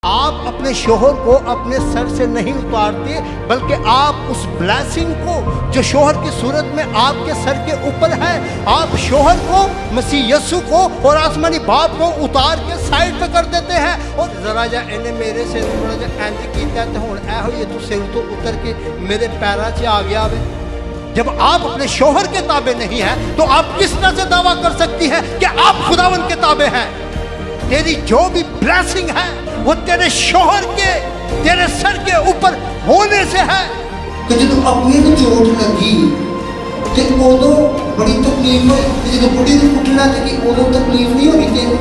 आप अपने शोहर को अपने सर से नहीं उतारते, बल्कि आप उस ब्लेसिंग को जो शोहर की सूरत में आपके सर के ऊपर है, आप शोहर को, मसीह यीशु को और आसमानी बाप को उतार के साइड पे कर देते हैं। और जरा जा इन्हें मेरे से थोड़ा जा इंज कीता ते हुण ऐहो ये तू सिर तो उतर के मेरे पैरां 'च आ गया वे। जब आप अपने शोहर के ताबे नहीं हैं, तो आप किस तरह से दावा कर सकती है कि आप खुदावंद के ताबे हैं? तेरी जो भी ब्लेसिंग है वो तेरे शोहर के, तेरे सर के ऊपर होने से है। तो जो अपने को चोट लगी ते उदों बड़ी तकलीफ हुई, जो बुढ़ी ने कुटना थे कि उदों तकलीफ नहीं होगी तेरे।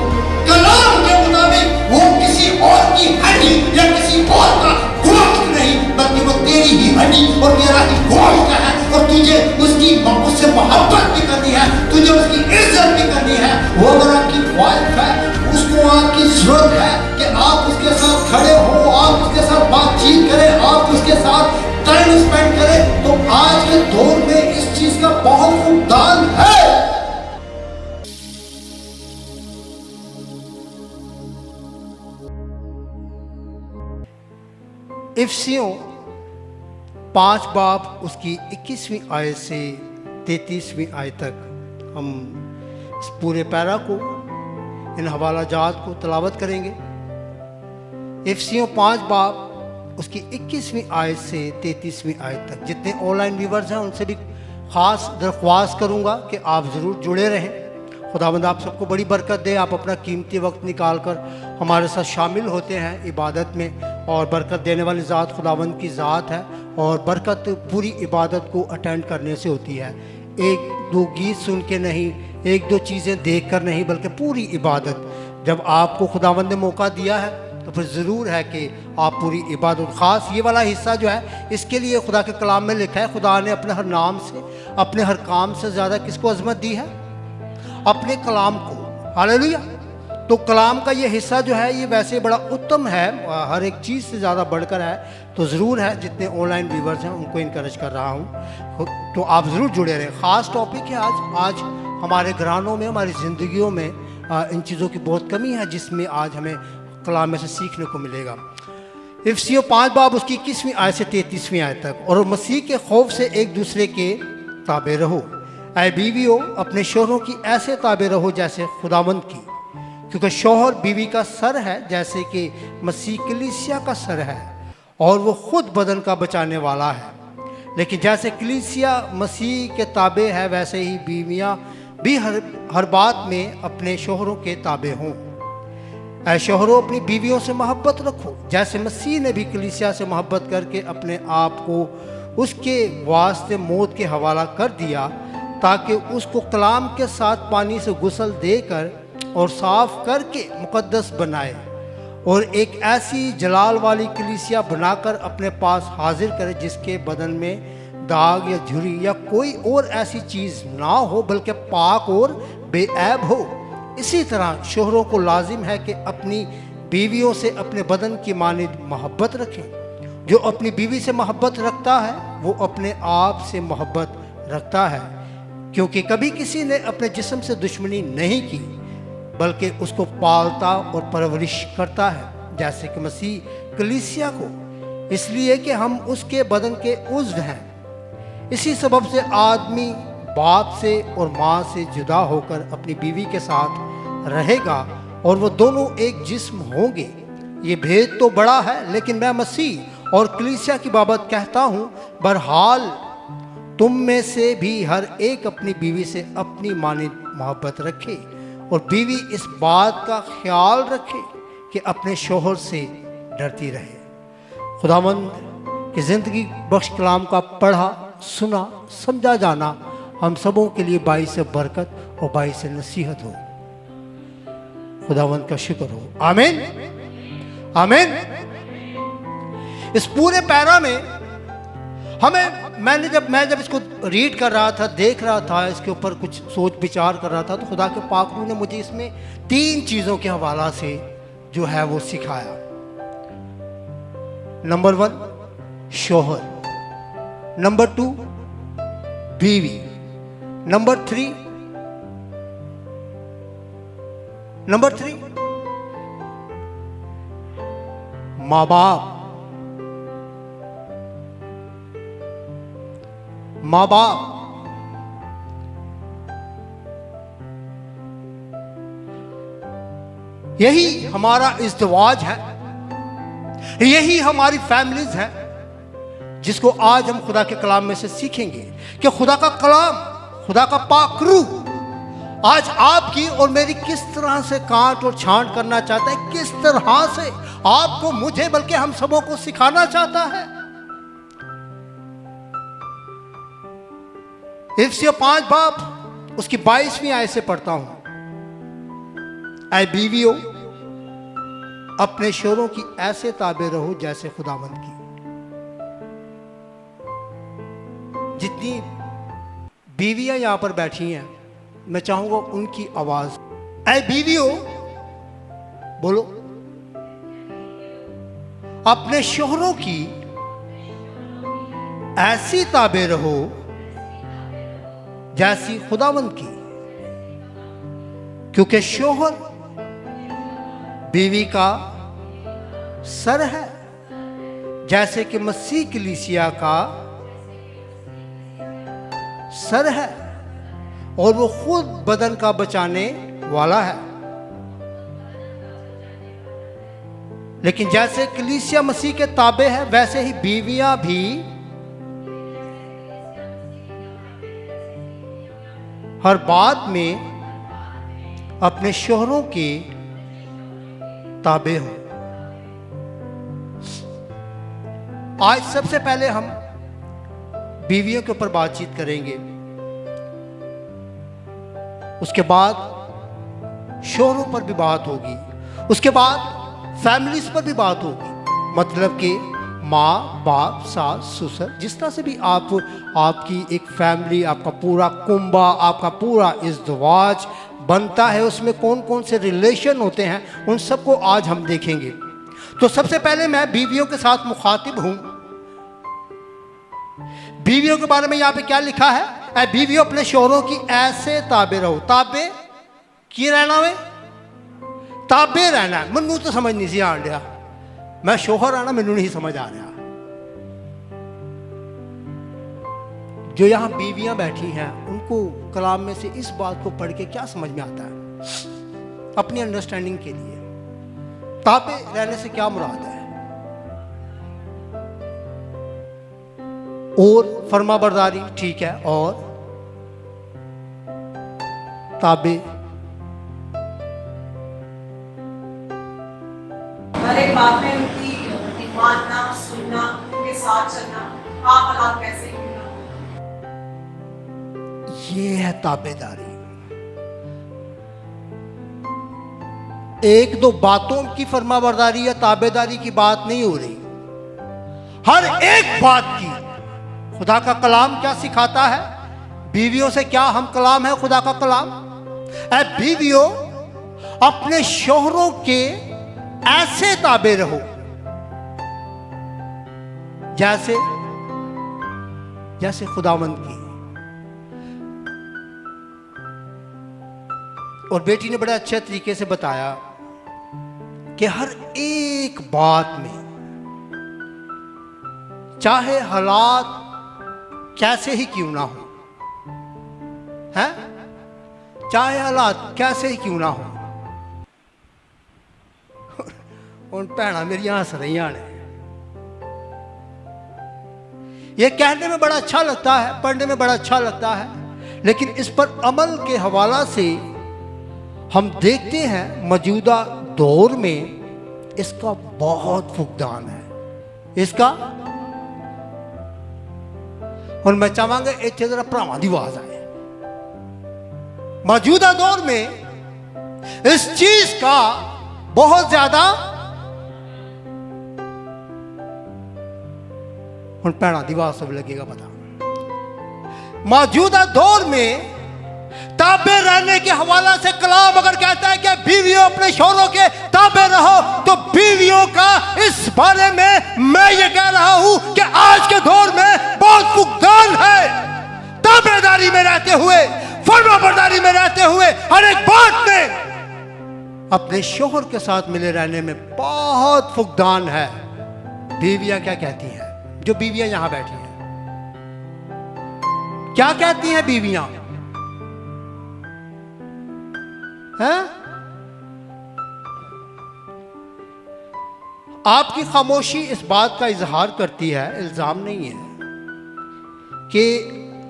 कलाम के मुताबिक वो किसी और की हड्डी या किसी और का गोश्त नहीं, बल्कि वो तेरी ही हड्डी और तेरा ही गोश्त है। और तुझे उससे मोहब्बत भी करनी है, तुझे उसकी इज्जत भी करनी है। वो अगर आपकी वाइफ है, उसको आपकी जरूरत है कि आप उसके साथ खड़े हो, आप उसके साथ बातचीत करें, आप उसके साथ टाइम स्पेंड करें। तो आज के दौर में इस चीज का बहुत फुकदान है। इफिसियों 5 बाब उसकी 21वीं आयत से 33वीं आयत तक हम इस पूरे पैरा को, इन हवाला जात को तलावत करेंगे। इफिसियों 5 बाब उसकी 21वीं आयत से 33वीं आयत तक। जितने ऑनलाइन व्यूवर्स हैं उनसे भी ख़ास दरख्वास्त करूंगा कि आप ज़रूर जुड़े रहें। खुदावंद आप सबको बड़ी बरकत दे। आप अपना कीमती वक्त निकाल कर हमारे साथ शामिल होते हैं इबादत में, और बरकत देने वाली ज़ात खुदावंद की ज़ात है, और बरकत पूरी इबादत को अटेंड करने से होती है। एक दो गीत सुन के नहीं, एक दो चीज़ें देख कर नहीं, बल्कि पूरी इबादत। जब आपको खुदावंद ने मौका दिया है तो फिर ज़रूर है कि आप पूरी इबादत, ख़ास ये वाला हिस्सा जो है, इसके लिए खुदा के कलाम में लिखा है, खुदा ने अपने हर नाम से, अपने हर काम से ज़्यादा किसको अज़मत दी है? अपने कलाम को। हालेलुया। तो कलाम का ये हिस्सा जो है, ये वैसे बड़ा उत्तम है, हर एक चीज़ से ज़्यादा बढ़कर है। तो ज़रूर है, जितने ऑनलाइन व्यूवर्स हैं उनको इनकरेज कर रहा हूँ, तो आप ज़रूर जुड़े रहें। ख़ास टॉपिक है आज हमारे घरानों में, हमारी ज़िंदगियों में इन चीज़ों की बहुत कमी है, जिसमें आज हमें कलाम में से सीखने को मिलेगा। इफिसियों 5 बाब उसकी 21वीं आयत से 33वीं आयत तक। और मसीह के खौफ से एक दूसरे के ताबे रहो। ऐ बीवियों, अपने शोहरों की ऐसे ताबे रहो जैसे खुदावंद की, क्योंकि शोहर बीवी का सर है, जैसे कि मसीह कलीसिया का सर है, और वो खुद बदन का बचाने वाला है। लेकिन जैसे कलीसिया मसीह के ताबे है, वैसे ही बीवियां भी हर बात में अपने शोहरों के ताबे हों। ऐ शोहरों, अपनी बीवियों से मोहब्बत रखो, जैसे मसीह ने भी कलीसिया से मोहब्बत करके अपने आप को उसके वास्ते मौत के हवाला कर दिया, ताकि उसको कलाम के साथ पानी से गुस्ल देकर और साफ करके मुकद्दस बनाए, और एक ऐसी जलाल वाली कलीसिया बनाकर अपने पास हाजिर करे, जिसके बदन में दाग या झुर्री या कोई और ऐसी चीज़ ना हो, बल्कि पाक और बेऐब हो। इसी तरह शोहरों को लाजिम है कि अपनी बीवियों से अपने बदन की मानिद मोहब्बत रखें। जो अपनी बीवी से मोहब्बत रखता है, वो अपने आप से मोहब्बत रखता है, क्योंकि कभी किसी ने अपने जिस्म से दुश्मनी नहीं की, बल्कि उसको पालता और परवरिश करता है, जैसे कि मसीह कलीसिया को, इसलिए कि हम उसके बदन के उज़्व हैं। इसी सबब से आदमी बाप से और माँ से जुदा होकर अपनी बीवी के साथ रहेगा, और वो दोनों एक जिस्म होंगे। ये भेद तो बड़ा है, लेकिन मैं मसीह और कलीसिया की बाबत कहता हूँ, बहरहाल तुम में से भी हर एक अपनी बीवी से अपनी मानिद मोहब्बत रखे, और बीवी इस बात का ख्याल रखे कि अपने शोहर से डरती रहे। खुदावंद की ज़िंदगी बख्श कलाम का पढ़ा, सुना, समझा जाना हम सबों के लिए बाइस बरकत और बाइस नसीहत हो। खुदावंद का शुक्र हो। आमीन, आमीन। इस पूरे पैरा में हमें, मैं जब इसको रीड कर रहा था, देख रहा था, इसके ऊपर कुछ सोच विचार कर रहा था, तो खुदा के पाक रूह ने मुझे इसमें 3 चीज़ों के हवाला से जो है वो सिखाया। नंबर 1 शोहर, नंबर 2 बीवी, नंबर 3 माँ बाप, माँ बाप यही हमारा इज़्दिवाज है, यही हमारी फैमिलीज है, जिसको आज हम खुदा के कलाम में से सीखेंगे कि खुदा का कलाम, खुदा का पाक रूह आज आपकी और मेरी किस तरह से काट और छांट करना चाहता है, किस तरह से आपको, मुझे, बल्कि हम सबों को सिखाना चाहता है। इफ्सियों 5 बाब उसकी 22वीं आयत से पढ़ता हूं। ऐ बीवियों, अपने शोहरों की ऐसे ताबे रहो जैसे खुदावंद की। जितनी बीवियां यहां पर बैठी हैं, मैं चाहूंगा उनकी आवाज, ऐ बीवियों बोलो, अपने शोहरों की ऐसी ताबे रहो जैसी खुदावंद की, क्योंकि शोहर बीवी का सर है, जैसे कि मसीह कलीसिया का सर है, और वो खुद बदन का बचाने वाला है। लेकिन जैसे कलीसिया मसीह के ताबे है, वैसे ही बीवियां भी हर बात में अपने शोहरों के ताबे हों। आज सबसे पहले हम बीवियों के ऊपर बातचीत करेंगे, उसके बाद शोहरों पर भी बात होगी, उसके बाद फैमिलीज पर भी बात होगी, मतलब कि माँ बाप सास ससुर, जिस तरह से भी आपकी एक फैमिली, आपका पूरा कुंबा, आपका पूरा इज़्दिवाज बनता है, उसमें कौन कौन से रिलेशन होते हैं, उन सबको आज हम देखेंगे। तो सबसे पहले मैं बीवियों के साथ मुखातिब हूं। बीवियों के बारे में यहां पे क्या लिखा है? ऐ बीवियों, अपने शोहरों की ऐसे ताबे रहो। ताबे की रहना वे, ताबे रहना है। मैनू तो समझ नहीं सी आन रहा, मैं शोहर आना मैनू नहीं समझ आ रहा। जो यहां बीवियां बैठी हैं, उनको कलाम में से इस बात को पढ़ के क्या समझ में आता है अपनी अंडरस्टैंडिंग के लिए? ताबे रहने से क्या मुराद है? और फर्मा बरदारी ठीक है, और ताबे हमारे बाप है उनकी मानना, सुनना, उनके साथ चलना, आप हालात कैसे होना, ये है ताबेदारी। एक दो बातों की फर्माबरदारी या ताबेदारी की बात नहीं हो रही, हर एक बात की। खुदा का कलाम क्या सिखाता है? बीवियों से क्या हम कलाम है खुदा का कलाम? ऐ बीवियों, अपने शोहरों के ऐसे ताबे रहो जैसे जैसे खुदावंद की। और बेटी ने बड़े अच्छे तरीके से बताया कि हर एक बात में, चाहे हालात कैसे ही क्यों ना हो, हैं? चाहे हालात कैसे ही क्यों ना हो। उन भैना मेरी हंस रही ने। यह कहने में बड़ा अच्छा लगता है, पढ़ने में बड़ा अच्छा लगता है, लेकिन इस पर अमल के हवाला से हम देखते हैं मौजूदा दौर में इसका बहुत फुकदान है इसका। और मैं चाहूंगा इतने जरा भरावां दी आवाज आए। मौजूदा दौर में इस चीज का बहुत ज्यादा, हुण भैणां दी आवाज सब लगेगा पता। मौजूदा दौर में ताबे रहने के हवाला से कलाम अगर कहता है कि बीवियों अपने शोहरों के ताबे रहो, तो बीवियों का इस बारे में मैं ये कह रहा हूं कि आज के दौर में बहुत फुकदान है। ताबेदारी में रहते हुए, फर्माबरदारी में रहते हुए, हर एक बात में अपने शोहर के साथ मिले रहने में बहुत फुकदान है। बीवियां क्या कहती हैं? जो बीवियां यहां बैठी हैं क्या कहती हैं बीवियां? हैं? आपकी खामोशी इस बात का इजहार करती है, इल्जाम नहीं है, कि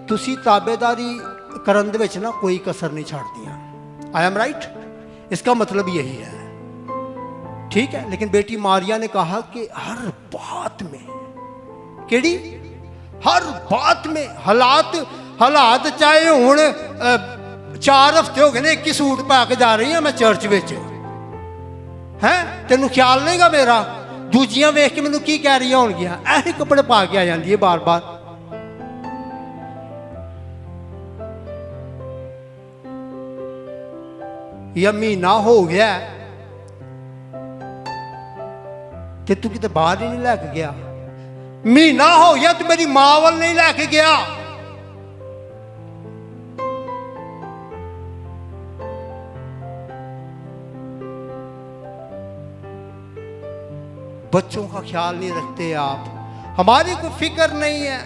तुसी ताबेदारी करन दे विच ना कोई कसर नहीं छाड़दियां। I am right? इसका मतलब यही है, ठीक है। लेकिन बेटी मारिया ने कहा कि हर बात में, केड़ी हर बात में, हालात चाहे हुण 4 हफ्ते हो गए ने 21 सूट पा के जा रही हूं मैं चर्च विच, हैं? तेनू ख्याल नहींगा मेरा? दूजियां वेख के मैनू की कह रही होणगियां, ऐसे कपड़े पा के आ जाती है बार बार। या महीना हो गया ते तू किते बाहर ही नहीं लैके गया, महीना हो गया तू मेरी मां वाल नहीं लैके गया। बच्चों का ख्याल नहीं रखते आप, हमारी कोई फिक्र नहीं है।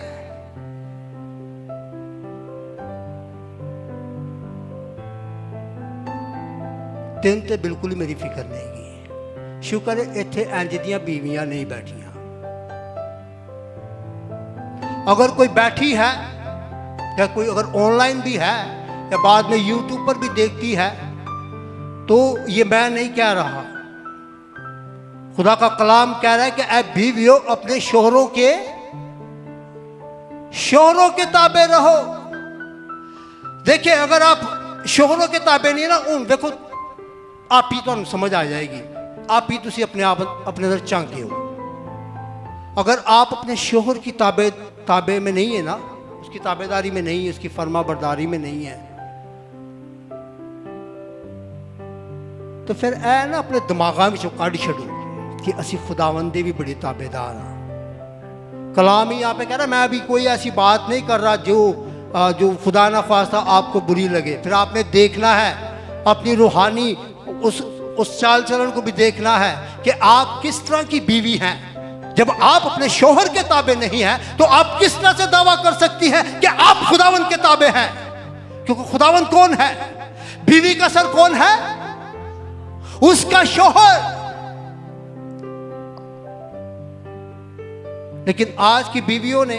तेन ते बिल्कुल ही मेरी फिक्र नहीं की। शुक्र है इत्थे इंज दियां बीवियां नहीं बैठियां। अगर कोई बैठी है या कोई अगर ऑनलाइन भी है या बाद में यूट्यूब पर भी देखती है, तो ये मैं नहीं कह रहा, खुदा का कलाम कह रहा है कि ऐ बीवियों अपने शोहरों के ताबे रहो। देखिए, अगर आप शोहरों के ताबे नहीं ना, उन देखो आप ही तो समझ आ जाएगी, आप ही तुसी अपने आप अपने अंदर झांके हो। अगर आप अपने शोहर की ताबे में नहीं है ना, उसकी ताबेदारी में नहीं है, उसकी फर्मा बरदारी में नहीं है, तो फिर ऐ ना अपने दिमागा में कढ़ छड़ो कि असी खुदावंद दे भी बड़े ताबेदार हाँ। कलाम ही यहाँ पे कह रहा, मैं अभी कोई ऐसी बात नहीं कर रहा जो खुदा ना ख्वास्ता आपको बुरी लगे। फिर आपने देखना है अपनी रूहानी उस चाल चलन को भी देखना है कि आप किस तरह की बीवी हैं। जब आप अपने शोहर के ताबे नहीं हैं, तो आप किस तरह से दावा कर सकती हैं कि आप खुदावंद के ताबे हैं? क्योंकि खुदावंद कौन है? बीवी का सर कौन है? उसका शोहर। लेकिन आज की बीवियों ने,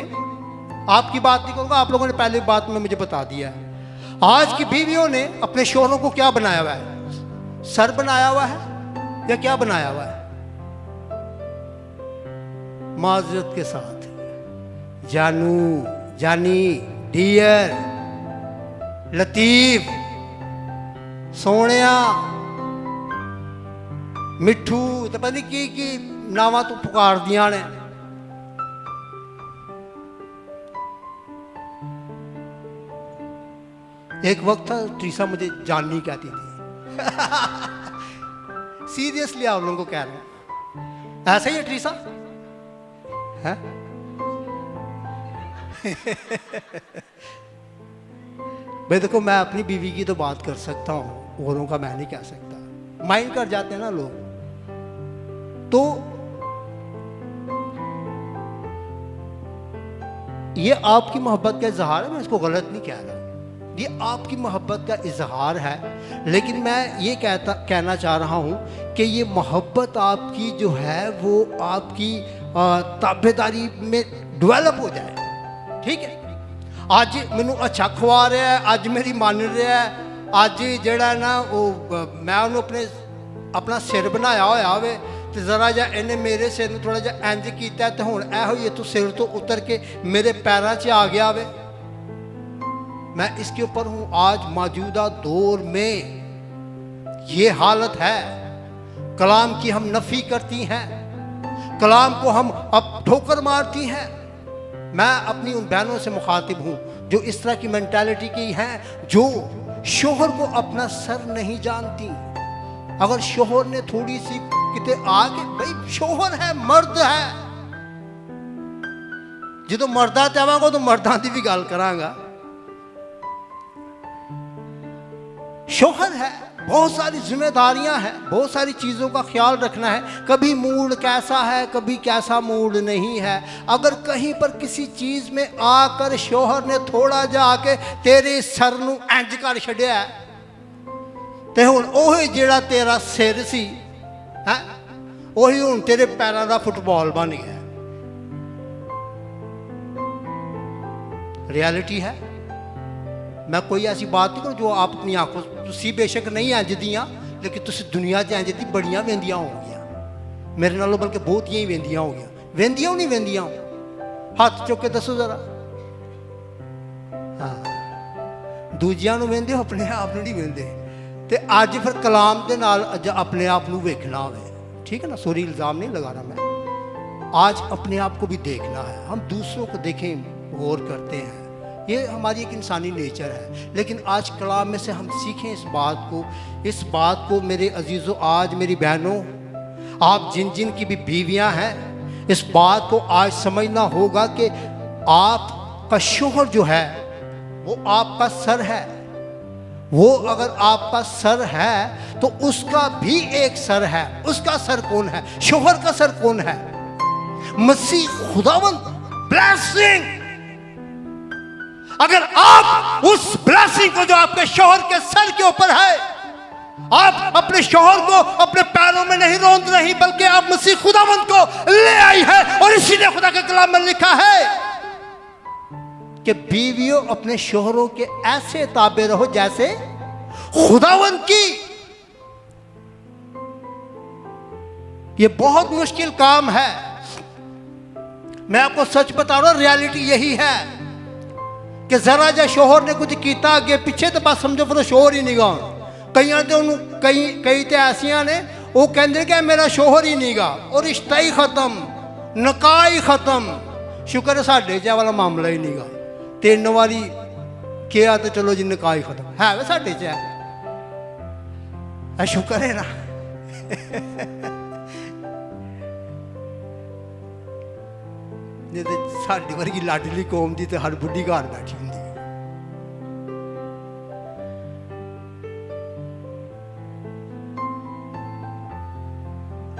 आपकी बात नहीं कहूंगा, आप लोगों ने पहले बात में मुझे बता दिया है, आज की बीवियों ने अपने शोहरों को क्या बनाया हुआ है? सर बनाया हुआ है या क्या बनाया हुआ है? माजरत के साथ, जानू, जानी, डियर, लतीफ, सोनिया, मिठू, तो पता नहीं की नावा तो पुकार दिया ने। एक वक्त था ट्रीसा मुझे जाननी कहती थी। सीरियसली आप लोगों को कह रहे हैं, ऐसा ही है ट्रीसा है? भाई देखो, मैं अपनी बीवी की तो बात कर सकता हूं, औरों का मैं नहीं कह सकता। माइंड कर जाते हैं ना लोग। तो ये आपकी मोहब्बत का इजहार है, मैं इसको गलत नहीं कह रहा, ये आपकी मोहब्बत का इजहार है। लेकिन मैं ये कहना चाह रहा हूँ कि ये मोहब्बत आपकी जो है वो आपकी ताबेदारी में डेवलप हो जाए। ठीक है, अज मैनू अच्छा खवा रहा है, अज मेरी मान रहा है, अज जड़ा ना वो मैं उन्होंने अपना सिर बनाया होया होवे तो जरा जा इन्हें मेरे सिर में थोड़ा जा इंज किया तो हुण ऐहो ही तू सिर तो उतर के मेरे पैरों 'च आ गया वे। मैं इसके ऊपर हूं। आज मौजूदा दौर में ये हालत है, कलाम की हम नफी करती हैं, कलाम को हम अब ठोकर मारती हैं। मैं अपनी उन बहनों से मुखातिब हूं जो इस तरह की मेंटालिटी की हैं, जो शोहर को अपना सर नहीं जानती। अगर शोहर ने थोड़ी सी किते आके, भाई शोहर है, मर्द है, जो मर्दा चाहांगा तो मर्दां की भी गल करांगा। शोहर है, बहुत सारी जिम्मेदारियां हैं, बहुत सारी चीज़ों का ख्याल रखना है। कभी मूड कैसा है, कभी कैसा मूड नहीं है। अगर कहीं पर किसी चीज़ में आकर शोहर ने थोड़ा जाके तेरे सर नूं इंज कर छड्या है, ते हुण ओही जिहड़ा तेरा सिर सी है ओही हुण तेरे पैरों का फुटबॉल बन गया। रियलिटी है। मैं कोई ऐसी बात नहीं करूँ जो आप अपनी आंखों तुसी बेशक नहीं इंज दियां, लेकिन तुसी दुनिया च इंज दी बड़ियां वेंदियां हो गया, मेरे नालों बल्कि बहुत ही वेंदियां हो गया। वेंदियां नहीं वेंदियां, हाथ चुक के दसो जरा। हाँ, दूजियां नूं वेंदे हो, अपने आप नूं नहीं वेंदे। ते अज फिर कलाम दे नाल अज अपने आप नूं वेखना होवे, ठीक है ना। सॉरी, इल्ज़ाम नहीं लगा रहा मैं। आज अपने आप को भी देखना है। हम दूसरों को देखें, गौर करते हैं, ये हमारी एक इंसानी नेचर है। लेकिन आज कलाम में से हम सीखें इस बात को मेरे अजीज़ों, आज मेरी बहनों, आप जिन जिन की भी बीवियां हैं, इस बात को आज समझना होगा कि आपका शोहर जो है वो आपका सर है। वो अगर आपका सर है तो उसका भी एक सर है। उसका सर कौन है? शोहर का सर कौन है? मसीह खुदावंद, ब्लेसिंग। अगर आप उस ब्लेसिंग को जो आपके शोहर के सर के ऊपर है, आप अपने शोहर को अपने पैरों में नहीं रोंद रही, बल्कि आप मसीह खुदावंद को ले आई है। और इसीलिए खुदा के कलाम में लिखा है कि बीवियों अपने शोहरों के ऐसे ताबे रहो जैसे खुदावंद की। ये बहुत मुश्किल काम है। मैं आपको सच बता रहा हूं, रियलिटी यही है कि जरा जा शोहर ने कुछ किया अगे पीछे तो बस समझो फिर शोहर ही नहीं गा। कई तो ऐसिया ने वो कहते कि मेरा शोहर ही नहीं गा, और रिश्ता ही खत्म, निकाह ही खत्म। शुक्र है साढ़े च वाला मामला ही नहीं गा। 3 बारी किया तो चलो जी निकाह ही खत्म है वे साढ़े च है। शुक्र है ना। नहीं तो साड़ी वर्गी लाडली कौम की तो हर बुढ़ी घर बैठी होंगी।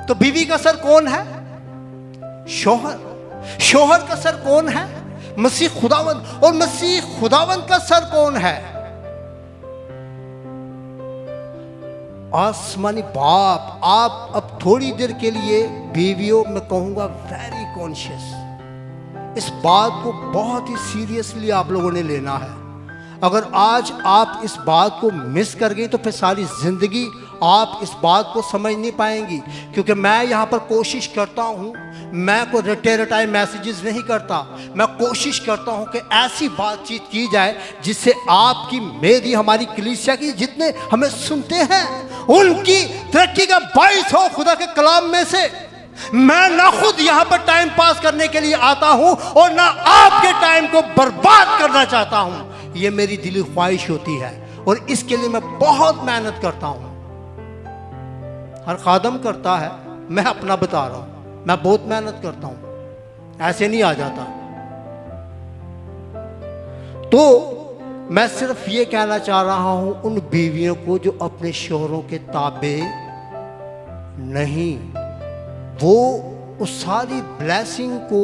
तो बीवी का सर कौन है? शोहर। शोहर का सर कौन है? मसीह खुदावंद। और मसीह खुदावंद का सर कौन है? आसमानी बाप। आप अब थोड़ी देर के लिए बीवियों में कहूंगा वेरी कॉन्शियस, इस बात को बहुत ही सीरियसली आप लोगों ने लेना है। अगर आज आप इस बात को मिस कर गई तो फिर सारी जिंदगी आप इस बात को समझ नहीं पाएंगी। क्योंकि मैं यहाँ पर कोशिश करता हूँ, मैं कोई रटे रटाए मैसेजेस नहीं करता, मैं कोशिश करता हूँ कि ऐसी बातचीत की जाए जिससे आपकी, मेरी, हमारी कलीसिया की जितने हमें सुनते हैं उनकी तरक्की का बाइस हो खुदा के कलाम में से। मैं ना खुद यहाँ पर टाइम पास करने के लिए आता हूँ और ना आपके टाइम को बर्बाद करना चाहता हूँ। ये मेरी दिली ख्वाहिश होती है और इसके लिए मैं बहुत मेहनत करता हूँ। हर खादम करता है, मैं अपना बता रहा हूँ, मैं बहुत मेहनत करता हूँ, ऐसे नहीं आ जाता। तो मैं सिर्फ ये कहना चाह रहा हूँ उन बीवियों को जो अपने शोहरों के ताबे नहीं, वो उस सारी ब्लेसिंग को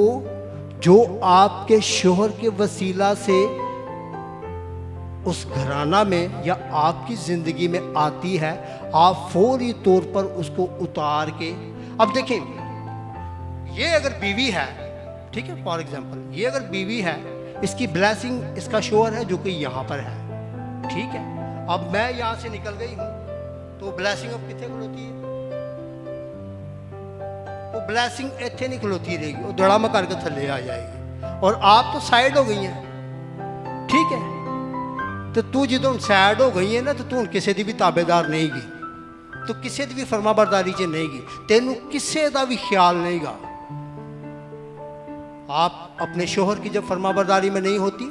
जो आपके शोहर के वसीला से उस घराना में या आपकी ज़िंदगी में आती है, आप फौरी तौर पर उसको उतार के। अब देखें, ये अगर बीवी है, ठीक है, फॉर एग्जांपल ये अगर बीवी है, इसकी ब्लेसिंग इसका शोहर है जो कि यहाँ पर है, ठीक है। अब मैं यहाँ से निकल गई हूँ तो ब्लेसिंग अब कितने खलोती है? वो ब्लेसिंग इतने नहीं खलोती रहेगी, वो धड़ामा करके थले आ जाएगी और आप तो साइड हो गई हैं, ठीक है। तो तू जो सैड हो गई है ना, तो तू किसी की भी ताबेदार नहीं गी, तो किसी की भी फरमा बरदारी च नहीं गी, तेनू किसी का भी ख्याल नहीं गा। आप अपने शोहर की जब फरमा बरदारी में नहीं होती,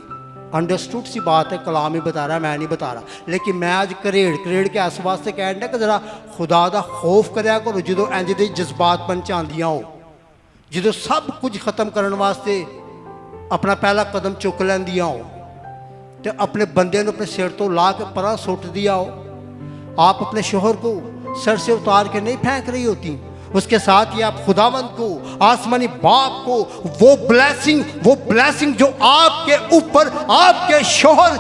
अंडरस्टूड सी बात है, कलाम ही बता रहा है, मैं नहीं बता रहा। लेकिन मैं आज करेड़ के इस वास्ते कहना कि जरा खुदा का खौफ कराया करो जो इंज दे जज्बात बन च आंदियां हो, जो सब कुछ खत्म करने वास्ते अपना पहला कदम चुक लैंदियां हो, तो अपने बंदे ने अपने सिर तो ला के परा सुट दिया हो। आप अपने शोहर को सर से उतार के नहीं फेंक रही होती, उसके साथ ही आप खुदावंद को, आसमानी बाप को वो ब्लेसिंग जो आपके ऊपर आपके शोहर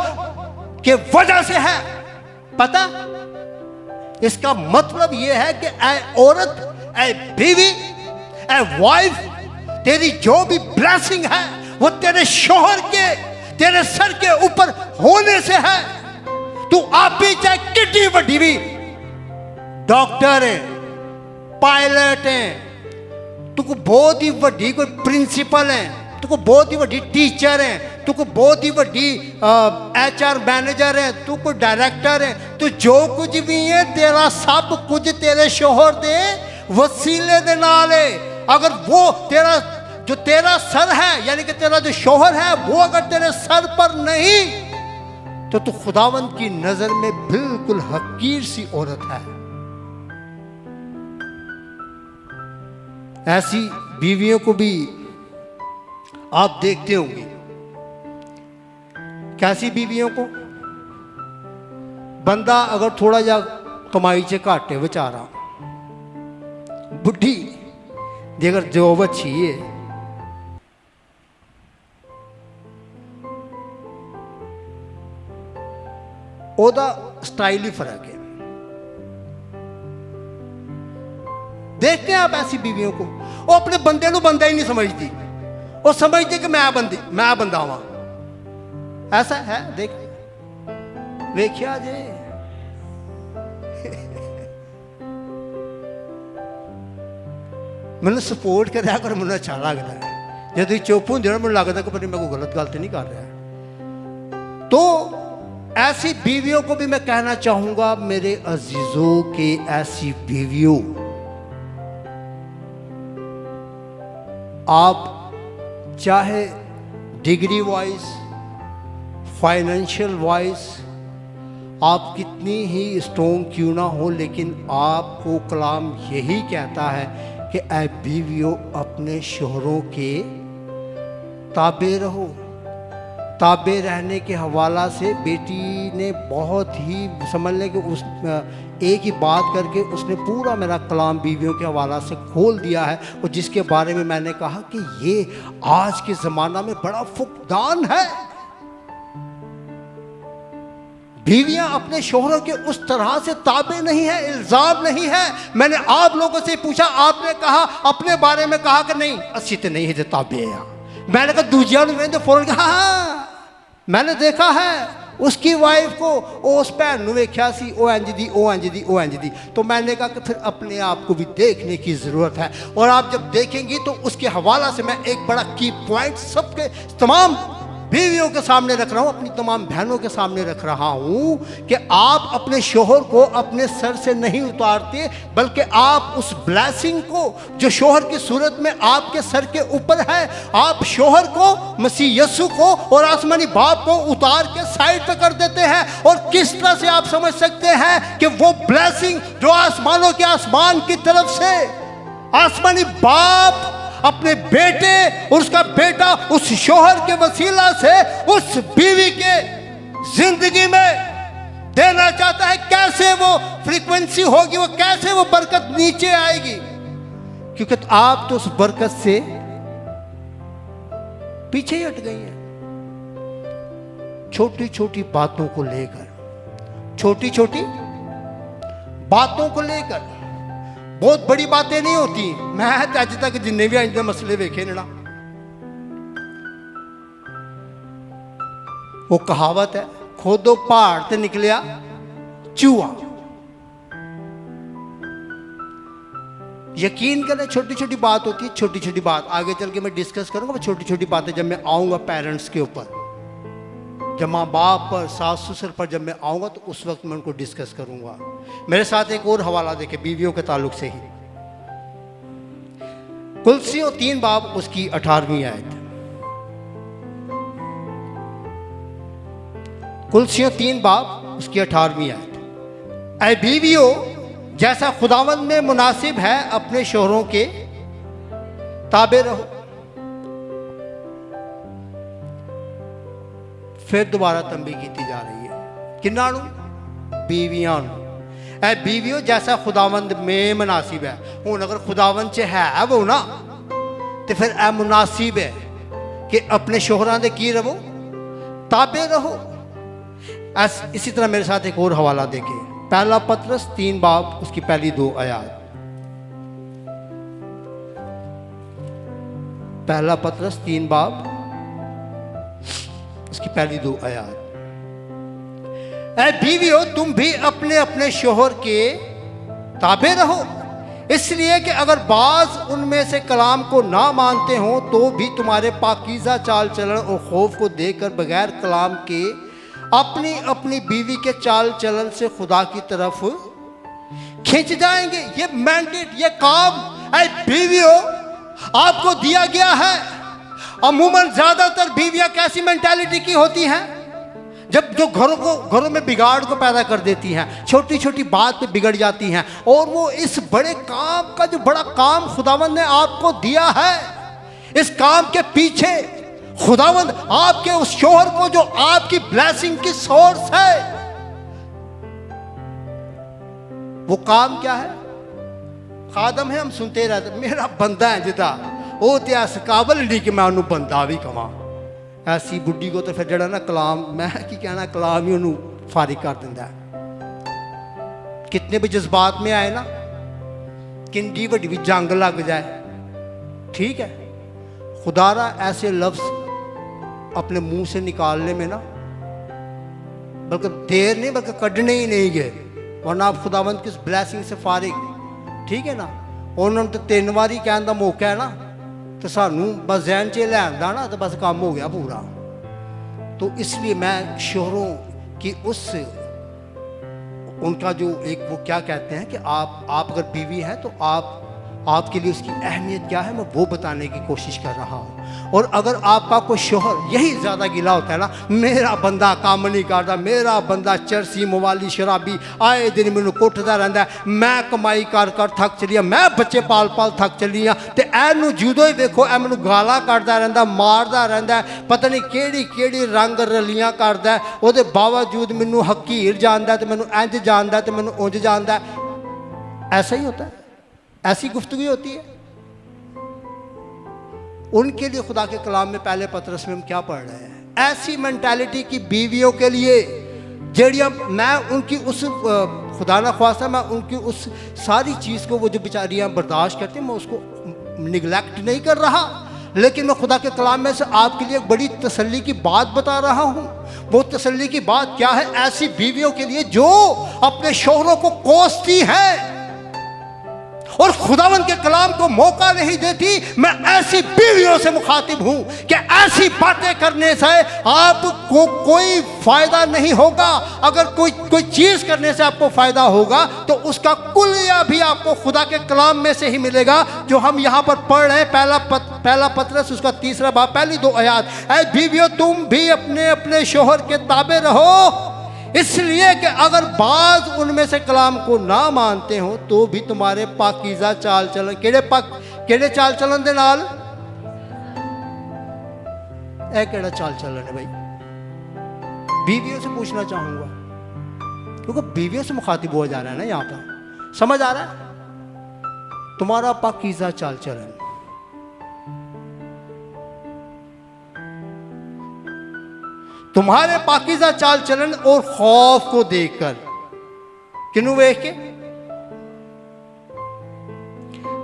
के वजह से है, पता, इसका मतलब यह है कि ऐ औरत, ऐ बीवी, ऐ वाइफ, तेरी जो भी ब्लेसिंग है वो तेरे शोहर के, तेरे सर के ऊपर होने से है। तू आप भी चाहे कितनी बड़ी भी डॉक्टर है, पायलट है, तू को बहुत ही बड़ी कोई प्रिंसिपल है, तू को बहुत ही बड़ी टीचर है, तू को बहुत ही बड़ी HR मैनेजर है, तू को डायरेक्टर है, तू जो कुछ भी है तेरा सब कुछ तेरे शोहर दे वसीले दे नाल है। अगर वो तेरा सर है, यानी कि तेरा जो शोहर है वो अगर तेरे सर पर नहीं, तो तू खुदावंद की नजर में बिल्कुल हकीर सी औरत है। ऐसी बीवियों को भी आप देखते होंगे। कैसी बीवियों को? बंदा अगर थोड़ा जा कमाई से घाटे बेचारा, बुढ़ी जेकर जॉब अच्छी है, ओदा स्टाइल ही फर्क है। देखते हैं आप ऐसी बीवियों को, वो अपने बंदे को बंदा ही नहीं समझती, वो समझती कि मैं बंदा हूं। ऐसा है, देख वेख्या जे मैंने सपोर्ट कराया कर, मैंने अच्छा लगता है। जो चुप होंगे ना, मैंने लगता कि पता मैं कोई गलत गलती नहीं कर रहा। तो ऐसी बीवियों को भी मैं कहना चाहूंगा, मेरे अजीजों के, ऐसी बीवियों, आप चाहे डिग्री वाइज, फाइनेंशियल वाइज आप कितनी ही स्ट्रॉन्ग क्यों ना हो, लेकिन आपको कलाम यही कहता है कि ऐ बीवियों अपने शोहरों के ताबे रहो। ताबे रहने के हवाला से बेटी ने बहुत ही समझ लें कि उस एक ही बात करके उसने पूरा मेरा कलाम बीवियों के हवाला से खोल दिया है, और जिसके बारे में मैंने कहा कि ये आज के ज़माना में बड़ा फुकदान है। बीवियां अपने शोहरों के उस तरह से ताबे नहीं है, इल्ज़ाम नहीं है। मैंने आप लोगों से पूछा, आपने कहा अपने बारे में कहा कि नहीं अच्छी तो नहीं है ताबे है। मैंने कहा दूजिया तो फौरन कहा हाँ मैंने देखा है, उसकी वाइफ को उस भैन ਨੂੰ ਵੇਖਿਆ ਸੀ, ਉਹ इंज दी। तो मैंने कहा कि फिर अपने आप को भी देखने की ज़रूरत है, और आप जब देखेंगी तो उसके हवाला से मैं एक बड़ा की पॉइंट सबके तमाम बीवियों के सामने रख रहा हूँ, अपनी तमाम बहनों के सामने रख रहा हूँ कि आप अपने शोहर को अपने सर से नहीं उतारते, बल्कि आप उस ब्लेसिंग को जो शोहर की सूरत में आपके सर के ऊपर है, आप शोहर को, मसीह यीशु को और आसमानी बाप को उतार के साइड पे कर देते हैं। और किस तरह से आप समझ सकते हैं कि वो ब्लेसिंग जो आसमानों के आसमान की तरफ से आसमानी बाप अपने बेटे और उसका बेटा उस शोहर के वसीला से उस बीवी के जिंदगी में देना चाहता है, कैसे वो फ्रीक्वेंसी होगी, वो कैसे वो बरकत नीचे आएगी, क्योंकि आप तो उस बरकत से पीछे ही हट गई हैं। छोटी छोटी बातों को लेकर, छोटी छोटी बातों को लेकर, बहुत बड़ी बातें नहीं होती। मैं अज तक जिन्ने भी अज मसले वेखे ने ना, वो कहावत है, खोदो पहाड़ ते निकलिया चूहा। यकीन करें छोटी छोटी बात होती है, छोटी छोटी बात आगे चल के मैं डिस्कस करूंगा। छोटी छोटी बातें जब मैं आऊंगा पेरेंट्स के ऊपर, जब माँ बाप पर, सास ससुर पर जब मैं आऊँगा तो उस वक्त मैं उनको डिस्कस करूँगा। मेरे साथ एक और हवाला देखे बीवियों के ताल्लुक से ही, कुलसियों 3 बाब उसकी 18वीं आयत। कुलसियों 3 बाब उसकी 18वीं आयत। ऐ बीवियों, जैसा खुदावंद में मुनासिब है अपने शोहरों के ताबे रहो। फिर दोबारा तंबी की जा रही है, किन्ना नूं? बीवियां नूं। ऐ बीवियों जैसा खुदावंद में मुनासिब है। हूँ अगर खुदावंद च है वो ना तो फिर ऐ मुनासिब है कि अपने शोहरां दे की रहो, ताबे रहो। इसी तरह मेरे साथ एक और हवाला देखें, पहला पतरस 3 बाब उसकी पहली 2 आयात। पहला पतरस 3 बाब उसकी पहली 2 आयात। ऐ बीवियों तुम भी अपने अपने शोहर के ताबे रहो, इसलिए कि अगर बाज उनमें से कलाम को ना मानते हो तो भी तुम्हारे पाकीज़ा चाल चलन और खौफ को देखकर बगैर कलाम के अपनी अपनी बीवी के चाल चलन से खुदा की तरफ खींच जाएंगे। ये मैंडेट, ये काम ऐ बीवियों आपको दिया गया है। अमूमन ज्यादातर बीवियां कैसी मेंटालिटी की होती हैं, जब जो घरों में बिगाड़ को पैदा कर देती हैं, छोटी छोटी बात पे बिगड़ जाती हैं, और वो इस बड़े काम का जो बड़ा काम खुदावंद ने आपको दिया है, इस काम के पीछे खुदावंद आपके उस शोहर को जो आपकी ब्लेसिंग की सोर्स है, वो काम क्या है? खादम है, हम सुनते रहते मेरा बंदा है जिदा वो तो इस काबल नहीं कि मैं उन्होंने बंदा भी कवां। ऐसी बुढ़ी को तो फिर जड़ा ना कलाम, मैं की कहना कलाम ही उन्होंने फारिग कर दिंदा है। कितने भी जज्बात में आए ना, किंडी वड्डी भी जंग लग जाए, ठीक है, खुदारा ऐसे लफ्ज अपने मुंह से निकालने में ना बल्कि देर नहीं बल्कि कढ़ने ही नहीं गए, वरना आप खुदावंद की ब्लैसिंग से फारिग, ठीक है ना। उन्होंने तो 3 बारी कहने का मौका है ना, तो सानू बस जहन च लैन दा ना तो बस काम हो गया पूरा। तो इसलिए मैं शोहरों की उस उनका जो एक वो क्या कहते हैं कि आप अगर बीवी हैं तो आपके लिए उसकी अहमियत क्या है, मैं वो बताने की कोशिश कर रहा हूँ। और अगर आपका कोई शोहर यही ज़्यादा गिला होता है ना, मेरा बंदा काम नहीं करता, मेरा बंदा चरसी मवाली शराबी आए दिन मैनू कुटदा रहता है, मैं कमाई कर कर थक चली, मैं बच्चे पाल पाल थक चली हाँ, तो ऐनू जदों ही देखो ऐ मैनू गाला कटदा रहता, मारदा रहता, पता नहीं केड़ी केड़ी रंग रलियाँ करदा है, उसदे बावजूद मैनू हकीर जानदा तो मैनू इंज जानदा तो मैनू उंज जानदा। ऐसा ही होता है, ऐसी गुफ्तगू होती है। उनके लिए खुदा के कलाम में पहले पतरस में हम क्या पढ़ रहे हैं? ऐसी मेंटालिटी की बीवियों के लिए जड़ियाँ, मैं उनकी उस खुदा ना ख्वास्ता मैं उनकी उस सारी चीज़ को वो जो बेचारियाँ बर्दाश्त करती हैं, मैं उसको निगलेक्ट नहीं कर रहा, लेकिन मैं खुदा के कलाम में से आपके लिए एक बड़ी तसल्ली की बात बता रहा हूँ। वो तसल्ली की बात क्या है? ऐसी बीवियों के लिए जो अपने शोहरों को कोसती हैं और खुदावंद के कलाम को मौका नहीं देती, मैं ऐसी बीवियों से मुखातिब हूं कि ऐसी बातें करने से आपको कोई फायदा नहीं होगा। अगर कोई चीज करने से आपको फायदा होगा तो उसका कुलिया भी आपको खुदा के कलाम में से ही मिलेगा, जो हम यहां पर पढ़ रहे हैं। पहला पतरस उसका 3 बाब पहली 2 आयात, ऐ बीवियों तुम भी अपने अपने शोहर के ताबे रहो, इसलिए कि अगर बाज उनमें से कलाम को ना मानते हो तो भी तुम्हारे पाकीज़ा चाल चलन केड़े चाल चलन दे नाल, ऐ केड़ा चाल चलन है भाई? बीवियों से पूछना चाहूंगा, क्योंकि बीवियों से मुखातिब हुआ जा रहा है ना यहाँ पर, समझ आ रहा है? तुम्हारा पाकीज़ा चाल चलन, तुम्हारे पाकीज़ा चाल चलन और खौफ को देखकर, किनू देख के?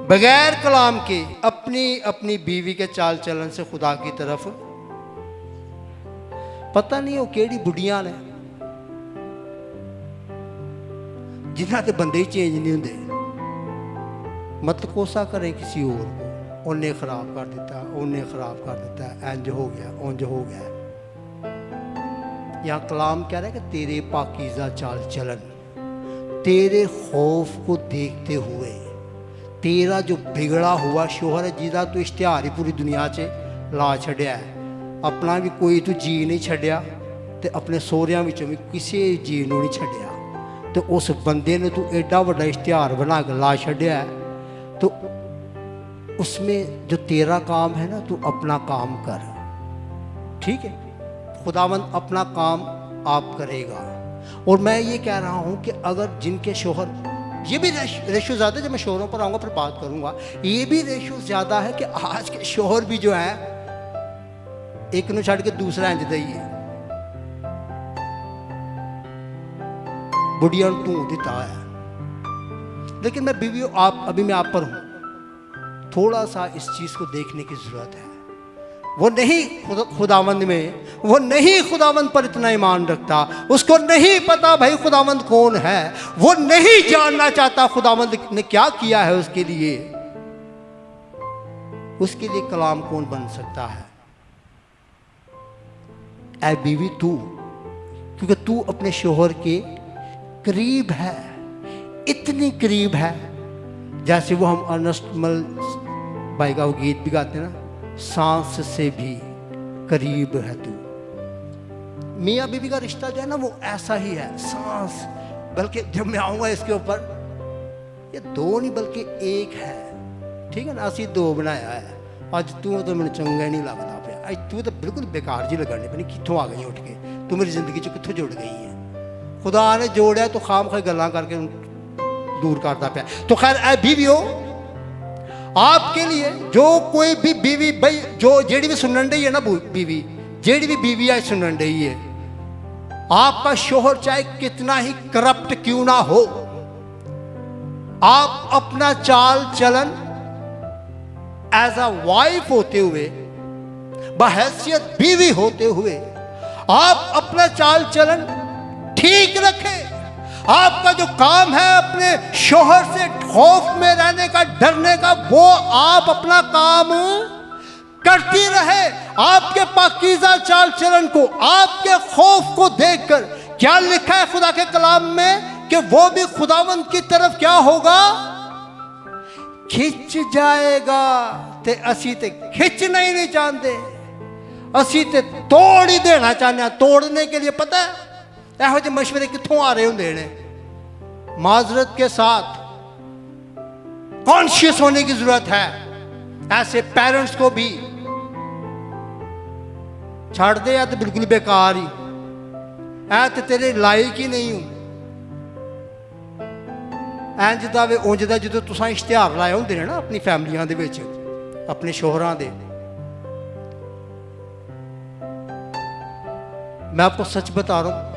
बगैर कलाम के अपनी अपनी बीवी के चाल चलन से खुदा की तरफ, पता नहीं वो केड़ी बुढ़ियां ने जिन्हां ते बंदे ही चेंज नहीं होंदे। मत कोसा करें किसी और को, उन्हें खराब कर दिता, उन्हें खराब कर दिता, इंज हो गया उंज हो गया। यहाँ कलाम कह रहा है कि तेरे पाकीज़ा चाल चलन, तेरे खौफ को देखते हुए, तेरा जो बिगड़ा हुआ शोहर है जिदा तू इश्तिहार ही पूरी दुनिया च ला छड़िया है, अपना भी कोई तू जी नहीं छड़िया ते अपने सोहरियां विचों भी किसी जी नूं नहीं छड़िया, तो उस बंदे ने तू एडा वड्डा इश्तिहार बना के ला छड़िया है, तो उसमें जो तेरा काम है ना, तू अपना काम कर, ठीक है? खुदावंद अपना काम आप करेगा। और मैं ये कह रहा हूँ कि अगर जिनके शोहर, ये भी रेशो ज़्यादा है, जब मैं शोहरों पर आऊँगा फिर बात करूँगा, ये भी रेशो ज़्यादा है कि आज के शोहर भी जो है एक ਨੂੰ ਛੱਡ के दूसरा इंज ਦਾ ही है, बुढ़िया ढूंढ देता है। लेकिन मैं बीवी आप अभी मैं आप पर हूँ, थोड़ा सा इस चीज़ को देखने की ज़रूरत है। वो नहीं खुदावंद में, वो नहीं खुदावंद पर इतना ईमान रखता, उसको नहीं पता भाई खुदावंद कौन है, वो नहीं जानना चाहता खुदावंद ने क्या किया है उसके लिए। उसके लिए कलाम कौन बन सकता है? ऐ बीवी तू, क्योंकि तू अपने शोहर के करीब है, इतनी करीब है जैसे वो हम अर्नेस्ट मल भाई का वो गीत भी गाते हैं ना, सांस से भी करीब है तू। मियाँ बीवी का रिश्ता जो है ना वो ऐसा ही है, सांस। बल्कि जब मैं आऊँगा इसके ऊपर, ये दो नहीं बल्कि एक है, ठीक है ना। असी दो बनाया है। अज तू तो मैंने चंगा नहीं लगता पे, अज तू तो बिल्कुल बेकार जी लगने पे, कितों आ गई उठ के, तू मेरी जिंदगी चो कितों जुड़ गई है। खुदा ने जोड़िया तो खाम खाई गल्लां करके दूर करता पाया। तो खैर ऐ बीवियों, आपके लिए जो कोई भी बीवी भाई जो जेड़ी भी सुनन रही है ना, बीवी जेड़ी भी बीवी है सुनन रही है, आपका शोहर चाहे कितना ही करप्ट क्यों ना हो, आप अपना चाल चलन एज अ वाइफ होते हुए, बहैसियत बीवी होते हुए, आप अपना चाल चलन ठीक रखें। आपका जो काम है अपने शोहर से खौफ में रहने का, डरने का, वो आप अपना काम करती रहे। आपके पाकीज़ा चाल चलन को, आपके खौफ को देखकर क्या लिखा है खुदा के कलाम में कि वो भी खुदावंद की तरफ क्या होगा, खिंच जाएगा। ते असी ते खिंचना ही नहीं चाहते, असी ते तोड़ ही देना चाहते हैं। तोड़ने के लिए पता है यहो जे मशवरे कितों आ रहे होंगे ने। माजरत के साथ कॉन्शियस होने की जरूरत है। ऐसे पेरेंट्स को भी छाड़ दे या तो बिल्कुल बेकार ही ऐ तो तेरे लायक ही नहीं हूं। इंज दा वे उंज दा जो तुसां इश्तिहार लाए होंदे ने ना अपनी फैमिलियां दे विच, अपने शोहरां दे। मैं आपको सच बता रहा हूं,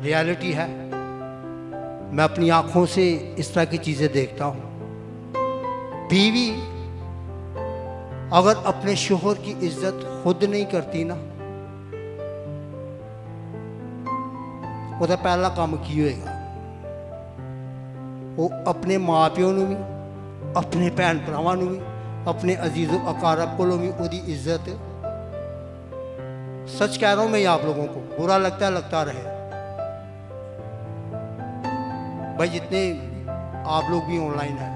रियलिटी है। मैं अपनी आंखों से इस तरह की चीजें देखता हूं। बीवी अगर अपने शोहर की इज्जत खुद नहीं करती ना, ਉਹਦਾ पहला काम की होएगा, वो अपने माँ प्यो नूं भी, अपने भैन भरावां नूं भी, अपने अजीज़ो अकारब कोलों भी उसकी इज्जत। सच कह रहा हूं मैं आप लोगों को, बुरा लगता है लगता रहे भाई, जितने आप लोग भी ऑनलाइन हैं,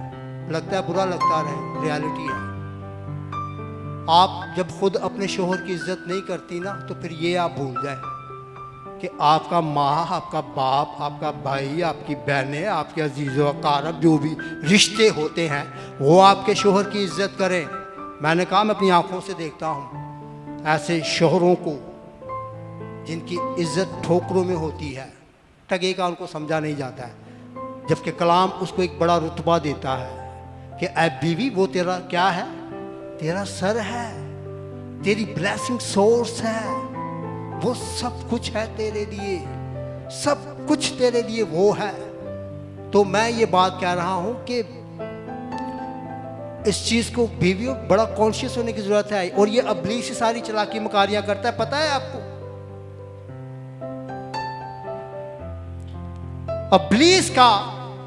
लगता है बुरा लगता रहे, रियलिटी है। आप जब खुद अपने शोहर की इज्जत नहीं करती ना, तो फिर ये आप भूल जाए कि आपका माँ, आपका बाप, आपका भाई, आपकी बहनें, आपके अजीज़ो अकारब जो भी रिश्ते होते हैं, वो आपके शोहर की इज्जत करें। मैंने कहा मैं अपनी आंखों से देखता हूँ ऐसे शोहरों को जिनकी इज्जत ठोकरों में होती है, ठगे का उनको समझा नहीं जाता है, जबकि कलाम उसको एक बड़ा रुतबा देता है कि ऐ बीवी वो तेरा क्या है, तेरा सर है, तेरी ब्लेसिंग सोर्स है, वो सब कुछ है तेरे लिए, सब कुछ तेरे लिए वो है। तो मैं ये बात कह रहा हूं कि इस चीज को बीवियों बड़ा कॉन्शियस होने की जरूरत है। और ये इब्लीस से सारी चालाकी मकारियां करता है, पता है आपको। इब्लीस का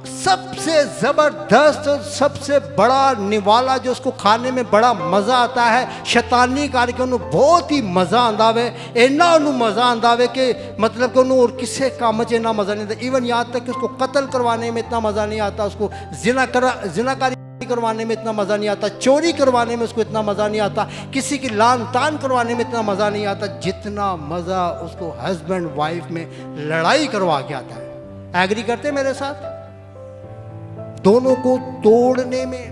सबसे जबरदस्त और सबसे बड़ा निवाला जो उसको खाने में बड़ा मजा आता है, शैतानी करके उन्होंने बहुत ही मजा आंदा वे, इन्ना उन्होंने मजा आंदा वे कि मतलब कि उन्होंने और किसी काम च इन्ना मजा नहीं आता। इवन यहाँ तक कि उसको कत्ल करवाने में इतना मजा नहीं आता, उसको जिनाकारी करवाने में इतना मजा नहीं आता, चोरी करवाने में उसको इतना मजा नहीं आता, किसी की लान तान करवाने में इतना मजा नहीं आता, जितना मजा उसको हस्बैंड वाइफ में लड़ाई करवा के आता है। एग्री करते मेरे साथ? दोनों को तोड़ने में।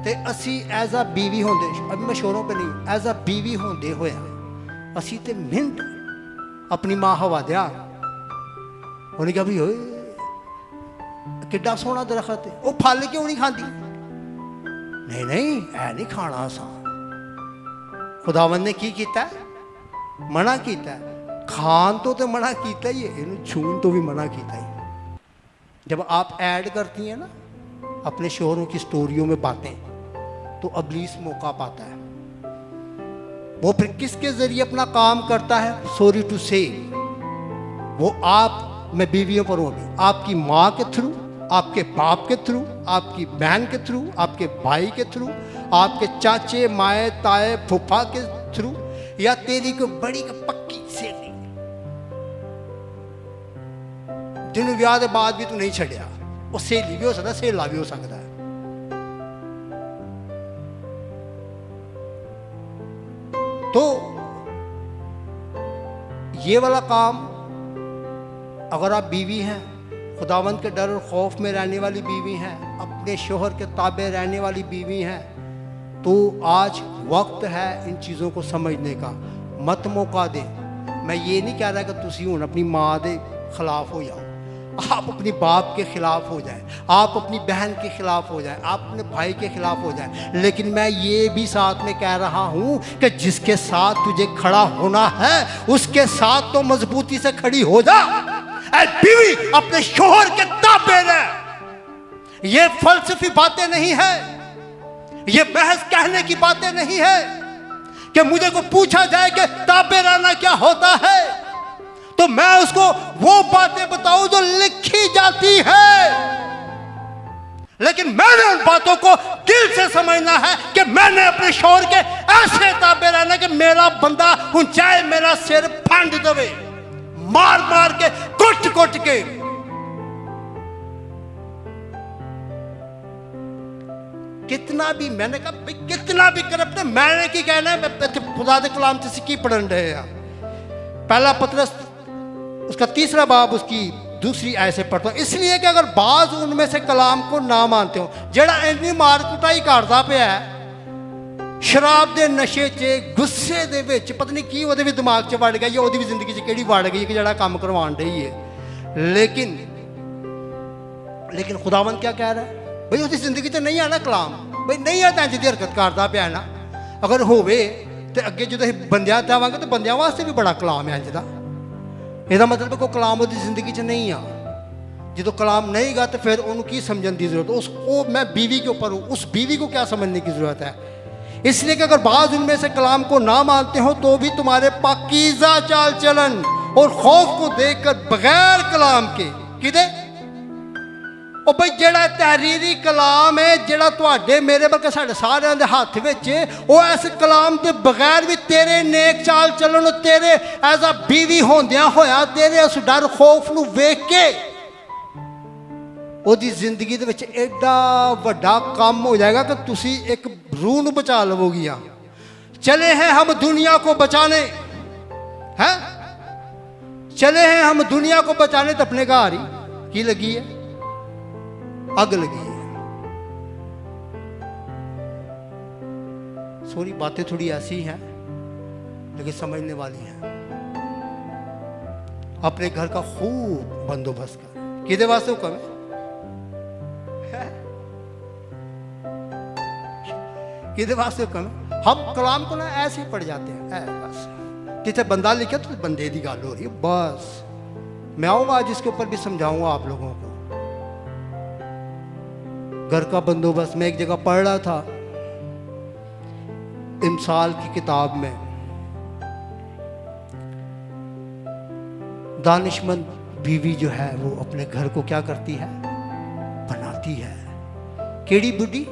ते असी एज आ बीवी होंदे, अभी मैं शोरों पे नहीं, एज आ बीवी होंदे होया असी ते मिनट अपनी माँ हवा दिया उन्हें कहा भी होए किड्डा सोहना दरखत है, वो फल क्यों नहीं खाती? नहीं नहीं ऐ नहीं खाना असा। खुदावंद ने की कीता? मना कीता। खान तो मना कीता ही है, इन्हें छून तो भी मना कीता ही। जब आप ऐड करती हैं ना अपने शोहरों की स्टोरियों में बातें, तो अबलीस मौका पाता है। वो फिर किसके जरिए अपना काम करता है? सॉरी टू से, वो आप, मैं बीवियों पर हूं अभी, आपकी माँ के थ्रू, आपके बाप के थ्रू, आपकी बहन के थ्रू, आपके भाई के थ्रू, आपके चाचे माए ताए फूफा के थ्रू, या तेरी को बड़ी को पक्की सहेली जिन्होंने विआह के बाद भी तू नहीं छड़िया, वो सहेली भी हो सकता, सहेला भी हो सकता है। तो ये वाला काम अगर आप बीवी हैं, खुदावंद के डर और खौफ में रहने वाली बीवी हैं, अपने शोहर के ताबे रहने वाली बीवी हैं, तो आज वक्त है इन चीज़ों को समझने का। मत मौका दे। मैं ये नहीं कह रहा कि तुसी हुण अपनी माँ के खिलाफ हो जाओ, आप अपने बाप के खिलाफ हो जाए, आप अपनी बहन के खिलाफ हो जाए, आप अपने भाई के खिलाफ हो जाए, लेकिन मैं ये भी साथ में कह रहा हूँ कि जिसके साथ तुझे खड़ा होना है उसके साथ तो मजबूती से खड़ी हो जा। ऐ बीवी अपने शोहर के ताबे रह। ये फलसफी बातें नहीं है, ये बहस कहने की बातें नहीं है कि मुझे को पूछा जाए कि ताबे रहना क्या होता है, तो मैं उसको वो बातें बताऊं जो लिखी जाती है, लेकिन मैंने उन बातों को दिल से समझना है कि मैंने अपने शोहर के ऐसे ताबे रहना कि मेरा बंदा चाहे मेरा सिर फांड दे, मार मार के, कुट कुट के। कितना भी मैंने कहा भाई कितना भी करप्ट है, मैंने की कहना है, खुदा दे कलाम से की पढ़न रहे हैं। पहला पतरस उसका 3रा बाब उसकी 2 आयत से पढ़ता हूं, इसलिए कि अगर बाज उनमें से कलाम को ना मानते हो, जेड़ा इन्नी मार कुटाई करता पिया है, शराब के नशे च गुस्से दे विच पता नहीं की वो भी दिमाग च वड़ गया, या वो भी जिंदगी च केड़ी वड़ गई कि जेड़ा काम करवान रही है। लेकिन खुदावंद क्या कह रहा है भाई, उसकी जिंदगी तो नहीं आना कलाम, भाई नहीं है तो इंज दी हरकत करता पिया ना, अगर होवे तो अगे जो बंदियां जावांगे तो बंदियां वास्ते भी बड़ा कलाम है इंज दा। ਇਹਦਾ मतलब कोई कलाम ਉਹਦੀ ਜ਼ਿੰਦਗੀ 'ਚ नहीं आ, जो कलाम नहीं गा तो फिर उन्होंने की समझने की जरूरत, उसको मैं बीवी के ऊपर हूँ, उस बीवी को क्या समझने की जरूरत है। इसलिए कि अगर बाज उनमें से कलाम को ना मानते हो तो भी तुम्हारे पाकीज़ा चाल चलन और खौफ को देखकर बगैर कलाम के किदे ਉਹ ਬਈ ਜਿਹੜਾ ਤਹਿਰੀਰੀ ਕਲਾਮ ਹੈ, ਜਿਹੜਾ ਤੁਹਾਡੇ ਮੇਰੇ ਬਲਕਿ ਸਾਡੇ ਸਾਰਿਆਂ ਦੇ ਹੱਥ ਵਿੱਚ ਹੈ, ਉਹ ਇਸ ਕਲਾਮ ਦੇ ਬਗੈਰ ਵੀ ਤੇਰੇ ਨੇਕ ਚਾਲ ਚੱਲਣ, ਤੇਰੇ ਐਜ਼ ਅ ਬੀਵੀ ਹੁੰਦਿਆਂ ਹੋਇਆ ਤੇਰੇ ਉਸ ਡਰ ਖੌਫ ਨੂੰ ਵੇਖ ਕੇ ਉਹਦੀ ਜ਼ਿੰਦਗੀ ਦੇ ਵਿੱਚ ਐਡਾ ਵੱਡਾ ਕੰਮ ਹੋ ਜਾਏਗਾ ਕਿ ਤੁਸੀਂ ਇੱਕ रूह ਨੂੰ ਬਚਾ ਲਵੋਗੀਆਂ। चले हैं हम दुनिया को बचाने, हैं चले हैं हम दुनिया को बचाने, तो अपने घर ही की लगी है, आग लगी है। सॉरी बातें थोड़ी ऐसी हैं लेकिन समझने वाली हैं। अपने घर का खूब बंदोबस्त कर, किदे वास्ते हुक्म है, किदे वास्ते हुक्म है। हम कलाम को ना ऐसे ही पढ़ जाते हैं, बस जिसे बंदा लिखे तो बंदे की गल हो रही है, बस मैं आऊंगा आज इसके ऊपर भी समझाऊंगा आप लोगों को। घर का बंदोबस्त मैं एक जगह पढ़ रहा था, इमसाल की किताब में, दानिशमंद बीवी जो है वो अपने घर को क्या करती है, बनाती है। केड़ी बुढ़ी,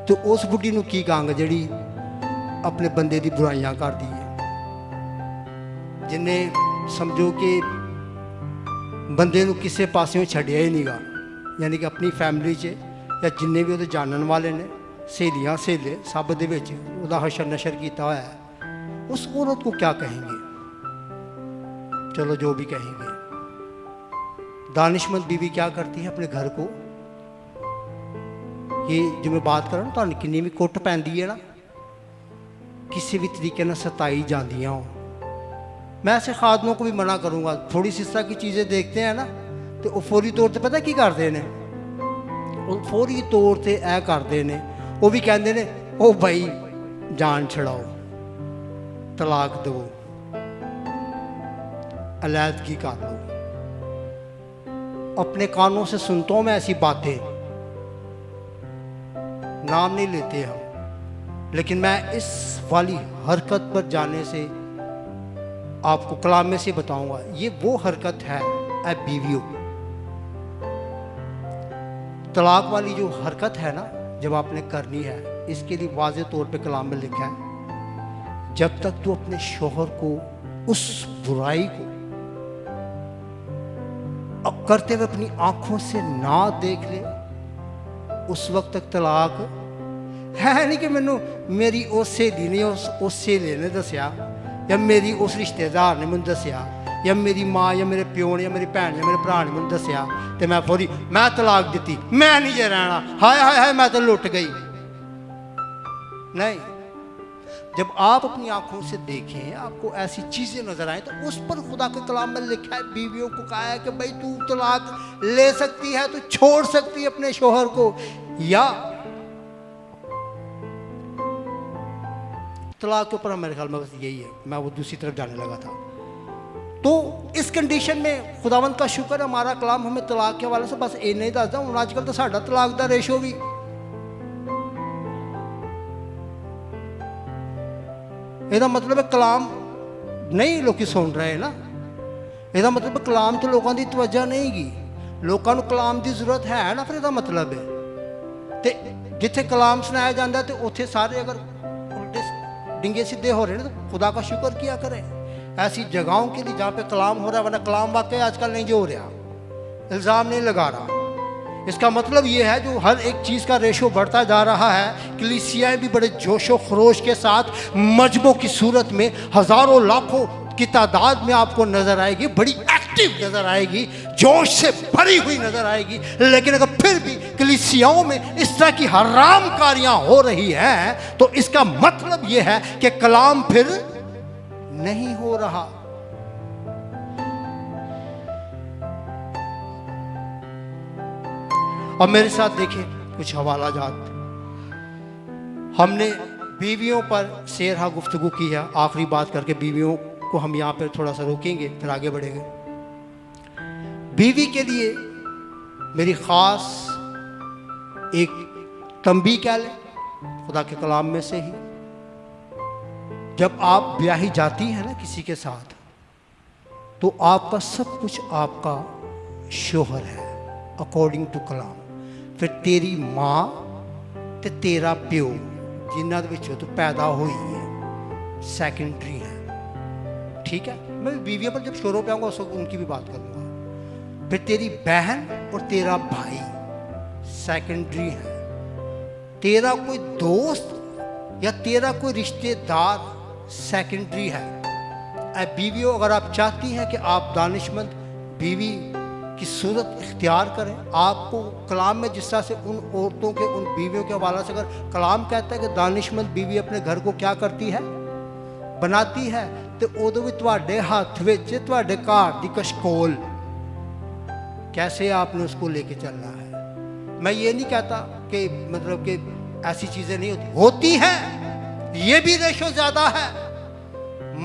तो उस बुढ़ी नूं की कहांगे जिहड़ी अपने बंदे दी बुराइयां करदी है, जिन्हें समझो कि बंदे नूं किसी पासों छड्डिया ही नहींगा, यानी कि अपनी फैमिली च या जिन्ने भी उहदे जानन वाले ने, सहेलियां सहेले सब दे विच उहदा हशर नशर कीता होया है। उस औरत को क्या कहेंगे, चलो जो भी कहेंगे। दानिशमंद बीवी क्या करती है अपने घर को, ये जो मैं बात कर रहा हूँ, तो किन्नी भी कुट पैंदी है ना, किसी भी तरीके नाल सताई जांदियां हो, मैं ऐसे खादमों को भी मना करूँगा, थोड़ी सी इस तरह की चीज़ें देखते हैं ना तो वो फौरी तौर पर पता की करते ने, वो फौरी तौर पर ऐ करते ने, वो भी कहते ने ओ भाई जान छड़ाओ, तलाक दो, अलैदगी कर लो। अपने कानों से सुनता हूँ मैं ऐसी बातें, नाम नहीं लेते हम, लेकिन मैं इस वाली हरकत पर जाने से आपको कलाम में से बताऊंगा, ये वो हरकत है ऐ बीवियों, तलाक वाली जो हरकत है ना जब आपने करनी है, इसके लिए वाज़े तौर पे कलाम में लिखा है, जब तक तू अपने शोहर को उस बुराई को अब करते हुए अपनी आंखों से ना देख ले, उस वक्त तक तलाक है नहीं कि मैनू मेरी उस सहेली ने उस सहेली ने दसिया, या मेरी उस रिश्तेदार ने मैनू दसिया, या मेरी माँ या मेरे प्यो ने या मेरी भैन या मेरे भरा ने मैनू दसिया तो मैं फौरी मैं तलाक दी, मैं नहीं जे रहना, हाय हाय हाय मैं तो लुट गई। नहीं, जब आप अपनी आंखों से देखें, आपको ऐसी चीजें नजर आए, तो उस पर खुदा के कलाम में लिखा है, बीवियों को कहा है कि भाई तू तलाक ले सकती है, तू छोड़ सकती है अपने शोहर को, या तलाक के ऊपर मेरे ख्याल में बस यही है, मैं वो दूसरी तरफ जाने लगा था। तो इस कंडीशन में खुदावंद का शुक्र, हमारा कलाम हमें तलाक के हवाले से बस ये नहीं दसदा हूँ, आजकल तो साडा तलाक का रेशो भी ਇਹਦਾ मतलब है कलाम नहीं लोग सुन रहे ना, ਇਹਦਾ मतलब कलाम तो लोगों की तवज्जो नहीं गी, लोगों को कलाम की जरूरत है ना, फिर ਇਹਦਾ मतलब है तो जिथे कलाम सुनाया जाता है तो उत्थे सारे अगर उल्टे डिंगे सीधे हो रहे हैं तो खुदा का शुक्र किया करें ऐसी जगहों के लिए जहाँ पे कलाम हो रहा है, वरना कलाम वाकई आजकल नहीं जो हो रहा, इल्ज़ाम नहीं लगा रहा। इसका मतलब ये है जो हर एक चीज़ का रेशो बढ़ता जा रहा है, कलीसियाएं भी बड़े जोशो खरोश के साथ मजबों की सूरत में हज़ारों लाखों की तादाद में आपको नज़र आएगी, बड़ी एक्टिव नज़र आएगी, जोश से भरी हुई नज़र आएगी। लेकिन अगर फिर भी कलीसियाओं में इस तरह की हराम कारियाँ हो रही हैं तो इसका मतलब ये है कि कलाम फिर नहीं हो रहा। अब मेरे साथ देखिए कुछ हवाला जात, हमने बीवियों पर शेरहा गुफ्तगू की है, आखिरी बात करके बीवियों को हम यहाँ पर थोड़ा सा रोकेंगे फिर आगे बढ़ेंगे। बीवी के लिए मेरी ख़ास एक तंबी कह लें खुदा के कलाम में से ही, जब आप ब्याही जाती है ना किसी के साथ तो आपका सब कुछ आपका शोहर है अकॉर्डिंग टू कलाम, फिर तेरी माँ ते तेरा प्यो जिन्हों तो पैदा हुई है सैकेंडरी है, ठीक है। मैं बीवियों पर जब शोरों पे आऊँगा उस वक्त उनकी भी बात करूँगा। फिर तेरी बहन और तेरा भाई सेकेंडरी है, तेरा कोई दोस्त या तेरा कोई रिश्तेदार सेकेंडरी है। बीवियों अगर आप चाहती हैं कि आप दानिशमंद बीवी की सूरत इख्तियार करें, आपको कलाम में जिस तरह से उन औरतों के उन बीवियों के हवाले से अगर कलाम कहता है कि दानिशमंद बीवी अपने घर को क्या करती है बनाती है, तो उदों भी तुहाडे हाथ विच तुहाडे घर दी कशकोल कैसे आपने उसको लेके चलना है। मैं ये नहीं कहता कि मतलब कि ऐसी चीज़ें नहीं होती हैं, ये भी रेशो ज़्यादा है।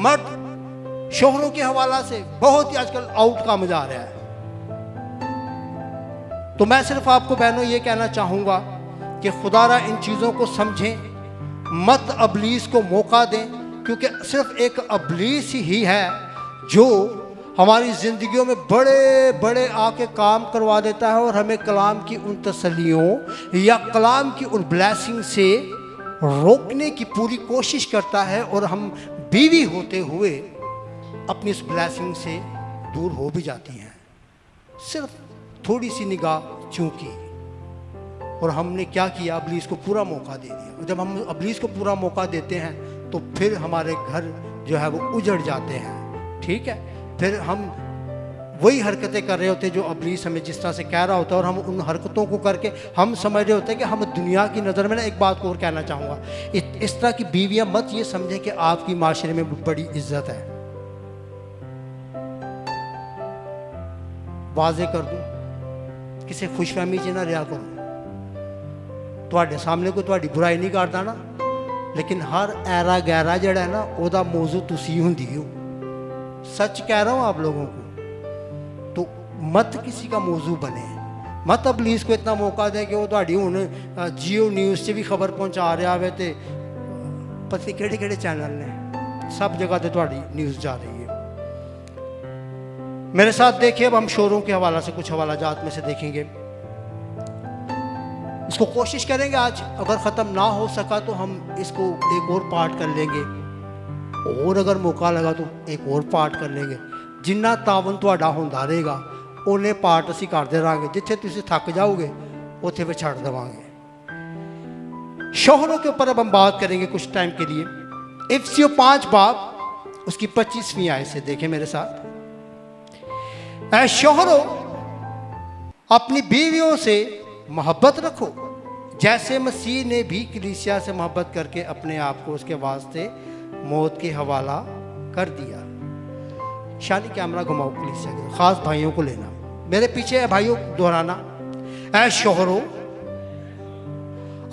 मर्द शोहरों के हवाला से बहुत ही आजकल आउट काम जा रहा है। तो मैं सिर्फ आपको बहनों ये कहना चाहूँगा कि खुदारा इन चीज़ों को समझें, मत अबलीस को मौका दें, क्योंकि सिर्फ एक अबलीस ही है जो हमारी ज़िंदगियों में बड़े बड़े आके काम करवा देता है और हमें कलाम की उन तसल्लियों या कलाम की उन ब्लेसिंग से रोकने की पूरी कोशिश करता है, और हम बीवी होते हुए अपनी इस ब्लेसिंग से दूर हो भी जाती हैं। सिर्फ थोड़ी सी निगाह चूकी और हमने क्या किया, अबलीस को पूरा मौका दे दिया। जब हम अबलीस को पूरा मौका देते हैं तो फिर हमारे घर जो है वो उजड़ जाते हैं, ठीक है। फिर हम वही हरकतें कर रहे होते हैं जो अबलीस हमें जिस तरह से कह रहा होता है, और हम उन हरकतों को करके हम समझ रहे होते हैं कि हम दुनिया की नज़र में ना। एक बात को और कहना चाहूँगा, इस तरह की बीवियाँ मत ये समझें कि आपकी माशरे में बड़ी इज्जत है। वाजे कर दूं, किसी खुशफहमी च ना रहा करो। ਤੁਹਾਡੇ सामने कोई ਤੁਹਾਡੀ बुराई नहीं करता ना, लेकिन हर ऐरा गैरा जड़ा है ना ਉਹਦਾ मौजू तुसी ਹੁੰਦੀ हो। सच कह रहा हूँ आप लोगों को, तो मत किसी का मौजू बने, मत पुलिस को इतना मौका दें कि वो ਤੁਹਾਡੀ ਹੁਣ जियो न्यूज़ से भी खबर पहुँचा रहा है, तो पता नहीं किहड़े चैनल ने, सब जगह से ਤੁਹਾਡੀ न्यूज़ जा रही है। मेरे साथ देखिए, अब हम शोरों के हवाला से कुछ हवाला जात में से देखेंगे। इसको कोशिश करेंगे आज, अगर ख़त्म ना हो सका तो हम इसको एक और पार्ट कर लेंगे, और अगर मौका लगा तो एक और पार्ट कर लेंगे। जिन्ना तावन तुहाडा होंदा रहेगा उन्ने पार्ट असीं करदे रहांगे। जिथे तुसीं थक जाओगे उत्थे फिर छड्ड देवांगे। शोहरों के ऊपर अब हम बात करेंगे कुछ टाइम के लिए। इफ्सियों 5 बाब उसकी 25वीं आयत से देखें मेरे साथ। ऐ शोहरों, अपनी बीवियों से मोहब्बत रखो जैसे मसीह ने भी कलीसिया से मोहब्बत करके अपने आप को उसके वास्ते मौत के हवाला कर दिया। शानी कैमरा घुमाओ कलीसिया के, खास भाइयों को लेना, मेरे पीछे है भाइयों, दोहराना। ऐ शोहरों,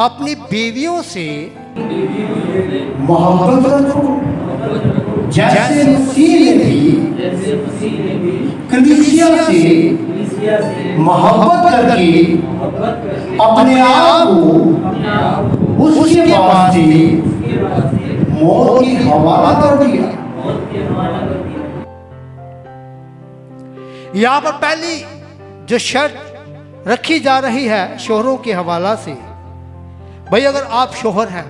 अपनी बीवियों से मोहब्बत रखो जैसे मसीह ने भी कलीसिया से मोहब्बत करके अपने आप को उसके वास्ते मौत की हवाला कर दिया। यहाँ पर पहली जो शर्त रखी जा रही है शोहरों के हवाला से, भाई अगर आप शोहर हैं,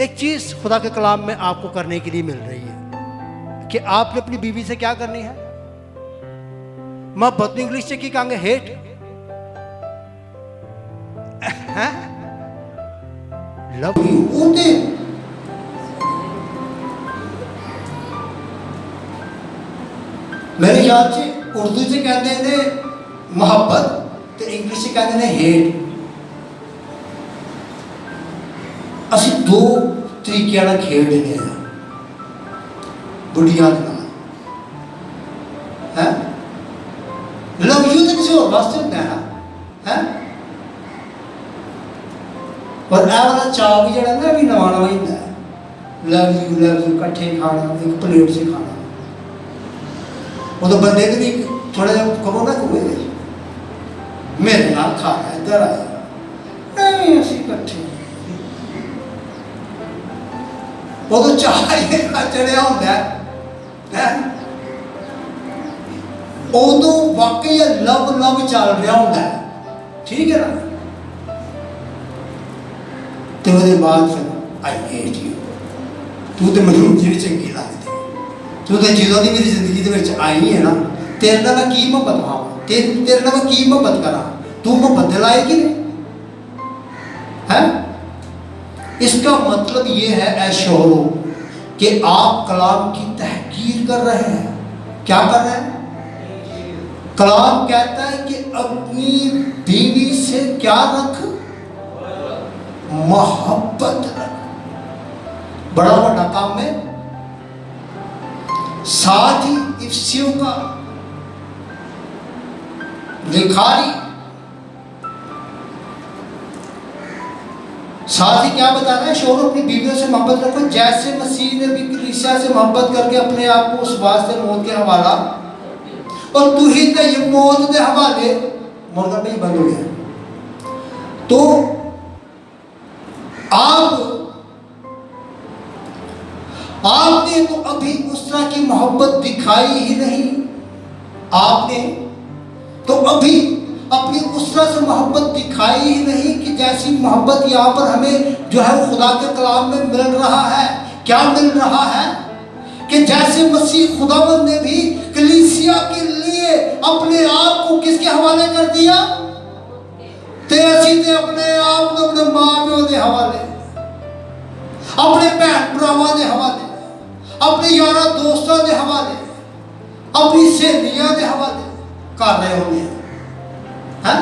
एक चीज खुदा के कलाम में आपको करने के लिए मिल रही है कि आपने अपनी बीवी से क्या करनी है। मोहब्बत इंग्लिश से की कहेंगे, हेट है, लव यू। होते मेरे ख्याल से उर्दू से कहते हैं मोहब्बत, तो इंग्लिश से कहते हैं हेट। ਅਸੀਂ दो तरीके ਨਾਲ खेलते हैं बुढ़िया है। लव यू तो किसी और वास्ते होता है है, और ए वाला चाव भी जड़ा ना भी नवा नवा ही होता है। लव यू इकट्ठे खाना, एक प्लेट से खाना, वो तो बंदे ने भी थोड़ा जहा कहो ना कि मेरे नाल खाना इधर आया नहीं असी इकट्ठे, वो तो चाह चढ़िया होंगे है, उदो वाकई लव चल रहा होंगे, ठीक है ना। तो वो बाद फिर आई हेट यू, तू तो मैं जी चंगी लगती, तू तो जो की मेरी जिंदगी के आई है ना, तेरे नाल मैं की मोहब्बत पावा, तेरे नाल मैं की मोहब्बत करा, तू मोहब्बत दिलाए कि नहीं है। इसका मतलब ये है ऐ शोहरों कि आप कलाम की तहकीर कर रहे हैं। क्या कर रहे हैं? कलाम कहता है कि अपनी बीवी से क्या रख, मोहब्बत रख। बड़ा बड़ा काम है। साथ ही इफ्सियों का लिखारी साथ ही क्या बता रहे हैं, शोहरों अपनी बीवियों से मोहब्बत रखो जैसे मसीह ने भी कलीसिया से मोहब्बत करके अपने आप को उस वास्ते मौत के हवाला, और तू ही तो ये मौत के हवाले मुर्गा नहीं बंद हो गया। तो आपने तो अभी उस तरह की मोहब्बत दिखाई ही नहीं, आपने तो अभी अपनी उस तरह से मोहब्बत दिखाई ही नहीं कि जैसी मोहब्बत यहाँ पर हमें जो है वो खुदा के कलाम में मिल रहा है। क्या मिल रहा है कि जैसे मसीह खुदावंद ने भी कलीसिया के लिए अपने आप को किसके हवाले कर दिया, ते असी ते अपने आप को अपने मां प्यो के हवाले, अपने भैन भरावां के हवाले, अपने यारा दोस्तों के हवाले, अपनी सहेलियां के हवाले कर रहे होंगे हैं।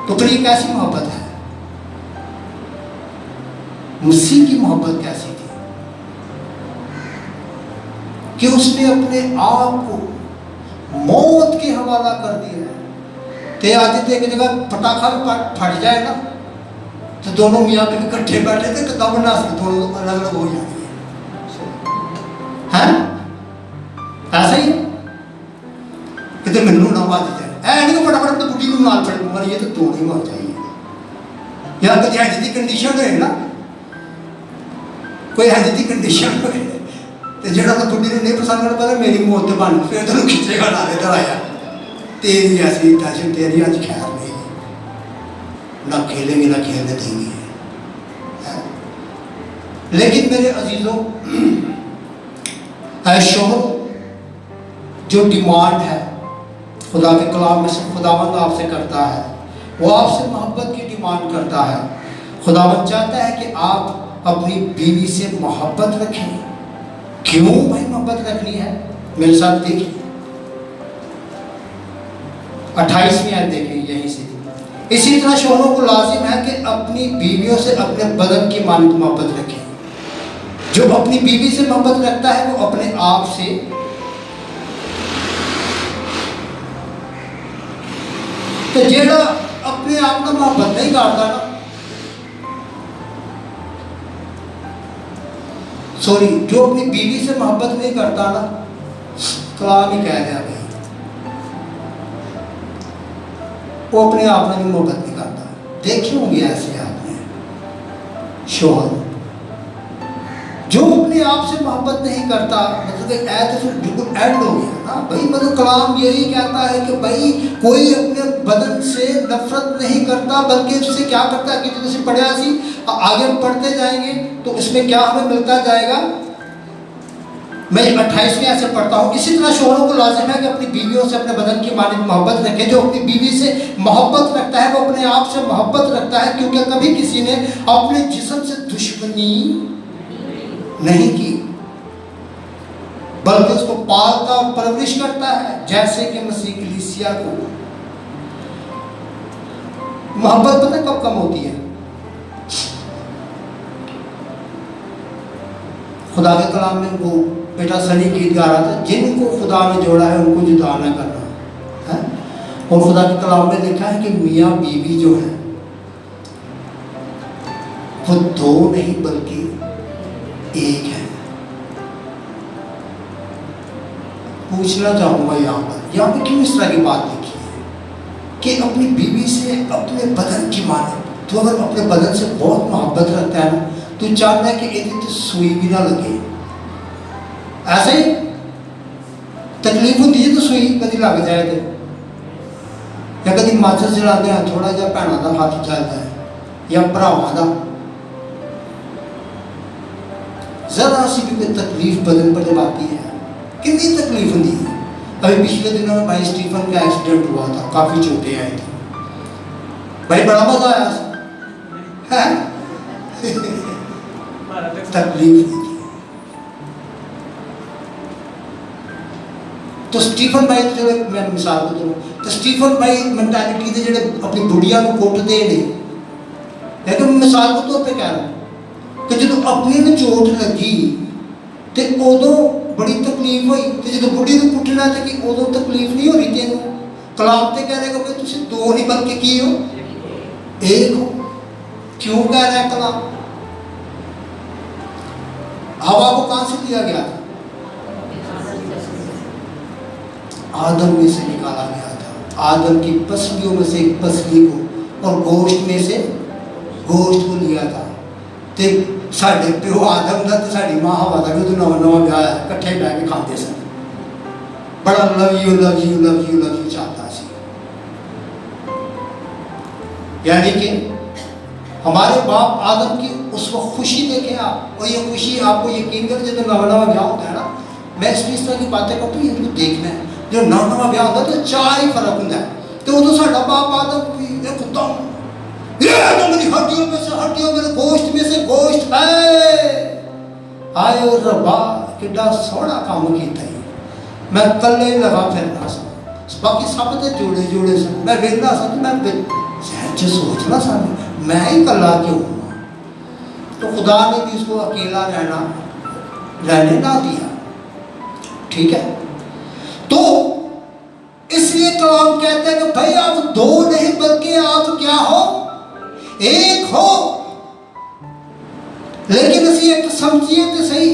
तो फिर ये कैसी मोहब्बत है? मसीह की मोहब्बत कैसी थी? कि उसने अपने आप को मौत के हवाला कर दिया है। ते आज तो एक जगह पटाखा भी फट जाए ना तो दोनों मियाँ बीवी इकट्ठे बैठे थे किताब बना सकते, दोनों अलग अलग हो जाएंगे हैं, ऐसा ही कि मैनू ना बच जाए, ऐ नहीं फटाफट अपनी बुढ़ी को नाल फड़ मर ये तो दोनों ही मर जाइए। या कभी ऐसी की कंडीशन होए ना, कोई ऐसी की कंडीशन होए तो जो तो बुढ़ी ने नहीं पसंद कर पता मेरी मौत तो बन फिर तेन खिंचेगा ना इधर आया तेरी ऐसी टेंशन तेरी अज खैर नहीं, ना खेलेंगे ना खेलने देंगे। लेकिन मेरे अजीजों, शोहर जो डिमांड है खुदा के कलाम में से खुदावंद आपसे करता है, वो आपसे मोहब्बत की डिमांड करता है। खुदावंद चाहता है कि आप अपनी बीवी से मोहब्बत रखें। क्यों भाई मोहब्बत रखनी है? मेरे साथ देखिए 28वीं आयत देखिए यहीं से। इसी तरह शोहरों को लाजिम है कि अपनी बीवियों से अपने बदन की मानद मोहब्बत रखें। जो अपनी बीवी से मोहब्बत रखता है वो अपने आप से तो जेड़ा अपने आप का मोहब्बत नहीं करता ना, सॉरी जो अपनी बीवी से मोहब्बत नहीं करता ना, कलाम ही कह दिया भाई वो अपने आप में भी मोहब्बत नहीं करता। देखे होंगे ऐसे आपने शोहर जो अपने आप से मोहब्बत नहीं करता, मतलब ऐ तो फिर बिल्कुल एंड हो गया ना भाई। मतलब कलाम यही कहता है कि भाई कोई अपने बदन से नफरत नहीं करता बल्कि उससे क्या करता है कि जैसे पढ़ा सी आगे हम पढ़ते जाएंगे तो इसमें क्या हमें मिलता जाएगा। मैं 28वें ऐसे पढ़ता हूँ। इसी तरह शोहरों को लाजिम है कि अपनी बीवियों से अपने बदन की मानिंद मोहब्बत रखें। जो अपनी बीवी से मोहब्बत रखता है वो अपने आप से मोहब्बत रखता है, क्योंकि कभी किसी ने अपने जिस्म से दुश्मनी नहीं की बल्कि उसको पालता और परवरिश करता है, जैसे कि मसीह कलीसिया को। मोहब्बत पता कब कम होती है? खुदा के कलाम में वो बेटा सनी गीत गा रहा था, जिनको खुदा ने जोड़ा है उनको जुदा ना करना है। और खुदा के कलाम में लिखा है कि मियाँ बीवी जो है वो दो नहीं बल्कि एक है। पूछना चाहूंगा यहाँ पे क्यों इस तरह की बात लिखी है कि अपनी बीवी से अपने बदन की माने। तो अगर अपने बदन से बहुत मोहब्बत रखता है ना तो चाहता है कि एक तो सुई भी ना लगे। ऐसे ही तकलीफ होती है तो सुई कभी लग जाए तो, या कभी माचिस जलाते हैं थोड़ा जहा भैनों का हाथ चलता है या भरावां का, जरा सी भी कोई तकलीफ बदन पर जब आती है कितनी तकलीफ होती है। अभी पिछले दिनों में भाई स्टीफन का एक्सीडेंट हुआ था, काफी चोटें आई थी भाई, बड़ा मजा आया है तकलीफ थी। तो स्टीफन भाई तो जो मैं मिसाल को दूँ तो स्टीफन भाई मेंटालिटी के जो अपनी बुढ़िया को कुटते नहीं, लेकिन मिसाल को तौर पर कह रहा हूँ कि जो अपनी में चोट लगी तो उदों बड़ी तकलीफ हुई, तो जो बुढ़ी को कुटना था कि उदों तकलीफ नहीं हो रही तेन। कलाम तो कह रहे भाई तुम दो नहीं बल्कि की हो एक हो। क्यों कह रहा है कलाम? हवा को कहां से लिया गया था? आदम में से निकाला गया था। आदम की पसलियों में से एक पसली को और गोश्त में से गोश्त को लिया था। ते साढ़े प्यो आदम का तो साड़ी मां हवा का भी तो नवा नवा ब्याह है, कट्ठे बह के खाते सन, बड़ा love you love you love you love you चाहता सी। यानी कि हमारे बाप आदम की उस वक्त खुशी देखें आप, और ये खुशी आपको यकीन कर जब नवा नवा ब्याह होता है ना, मैं इस तरह की बातें करता हूँ इनको देखना है। जो नवा नवा ब्याह होता है तो चार ही फर्क होता है। तो उदों साडा बाप आदम एकदम ये तो मेरी हड्डियों में से हड्डियों, मेरे गोश्त में से गोश्त है। आए और रब्बा किड्डा सोहना काम कीता ही, मैं कल्ले ही लगा फिरना सा, बाकी सब तो जोड़े जोड़े सन। मैं वेखना सा मैं सहज सोचना सा मैं ही कल्ला क्यों हूँ। तो खुदा ने भी उसको अकेला रहने ना दिया। ठीक है, तो इसलिए कलाम कहते हैं कि भाई आप दो नहीं बल्कि आप क्या हो, एक हो। लेकिन इसी एक समझिए तो सही,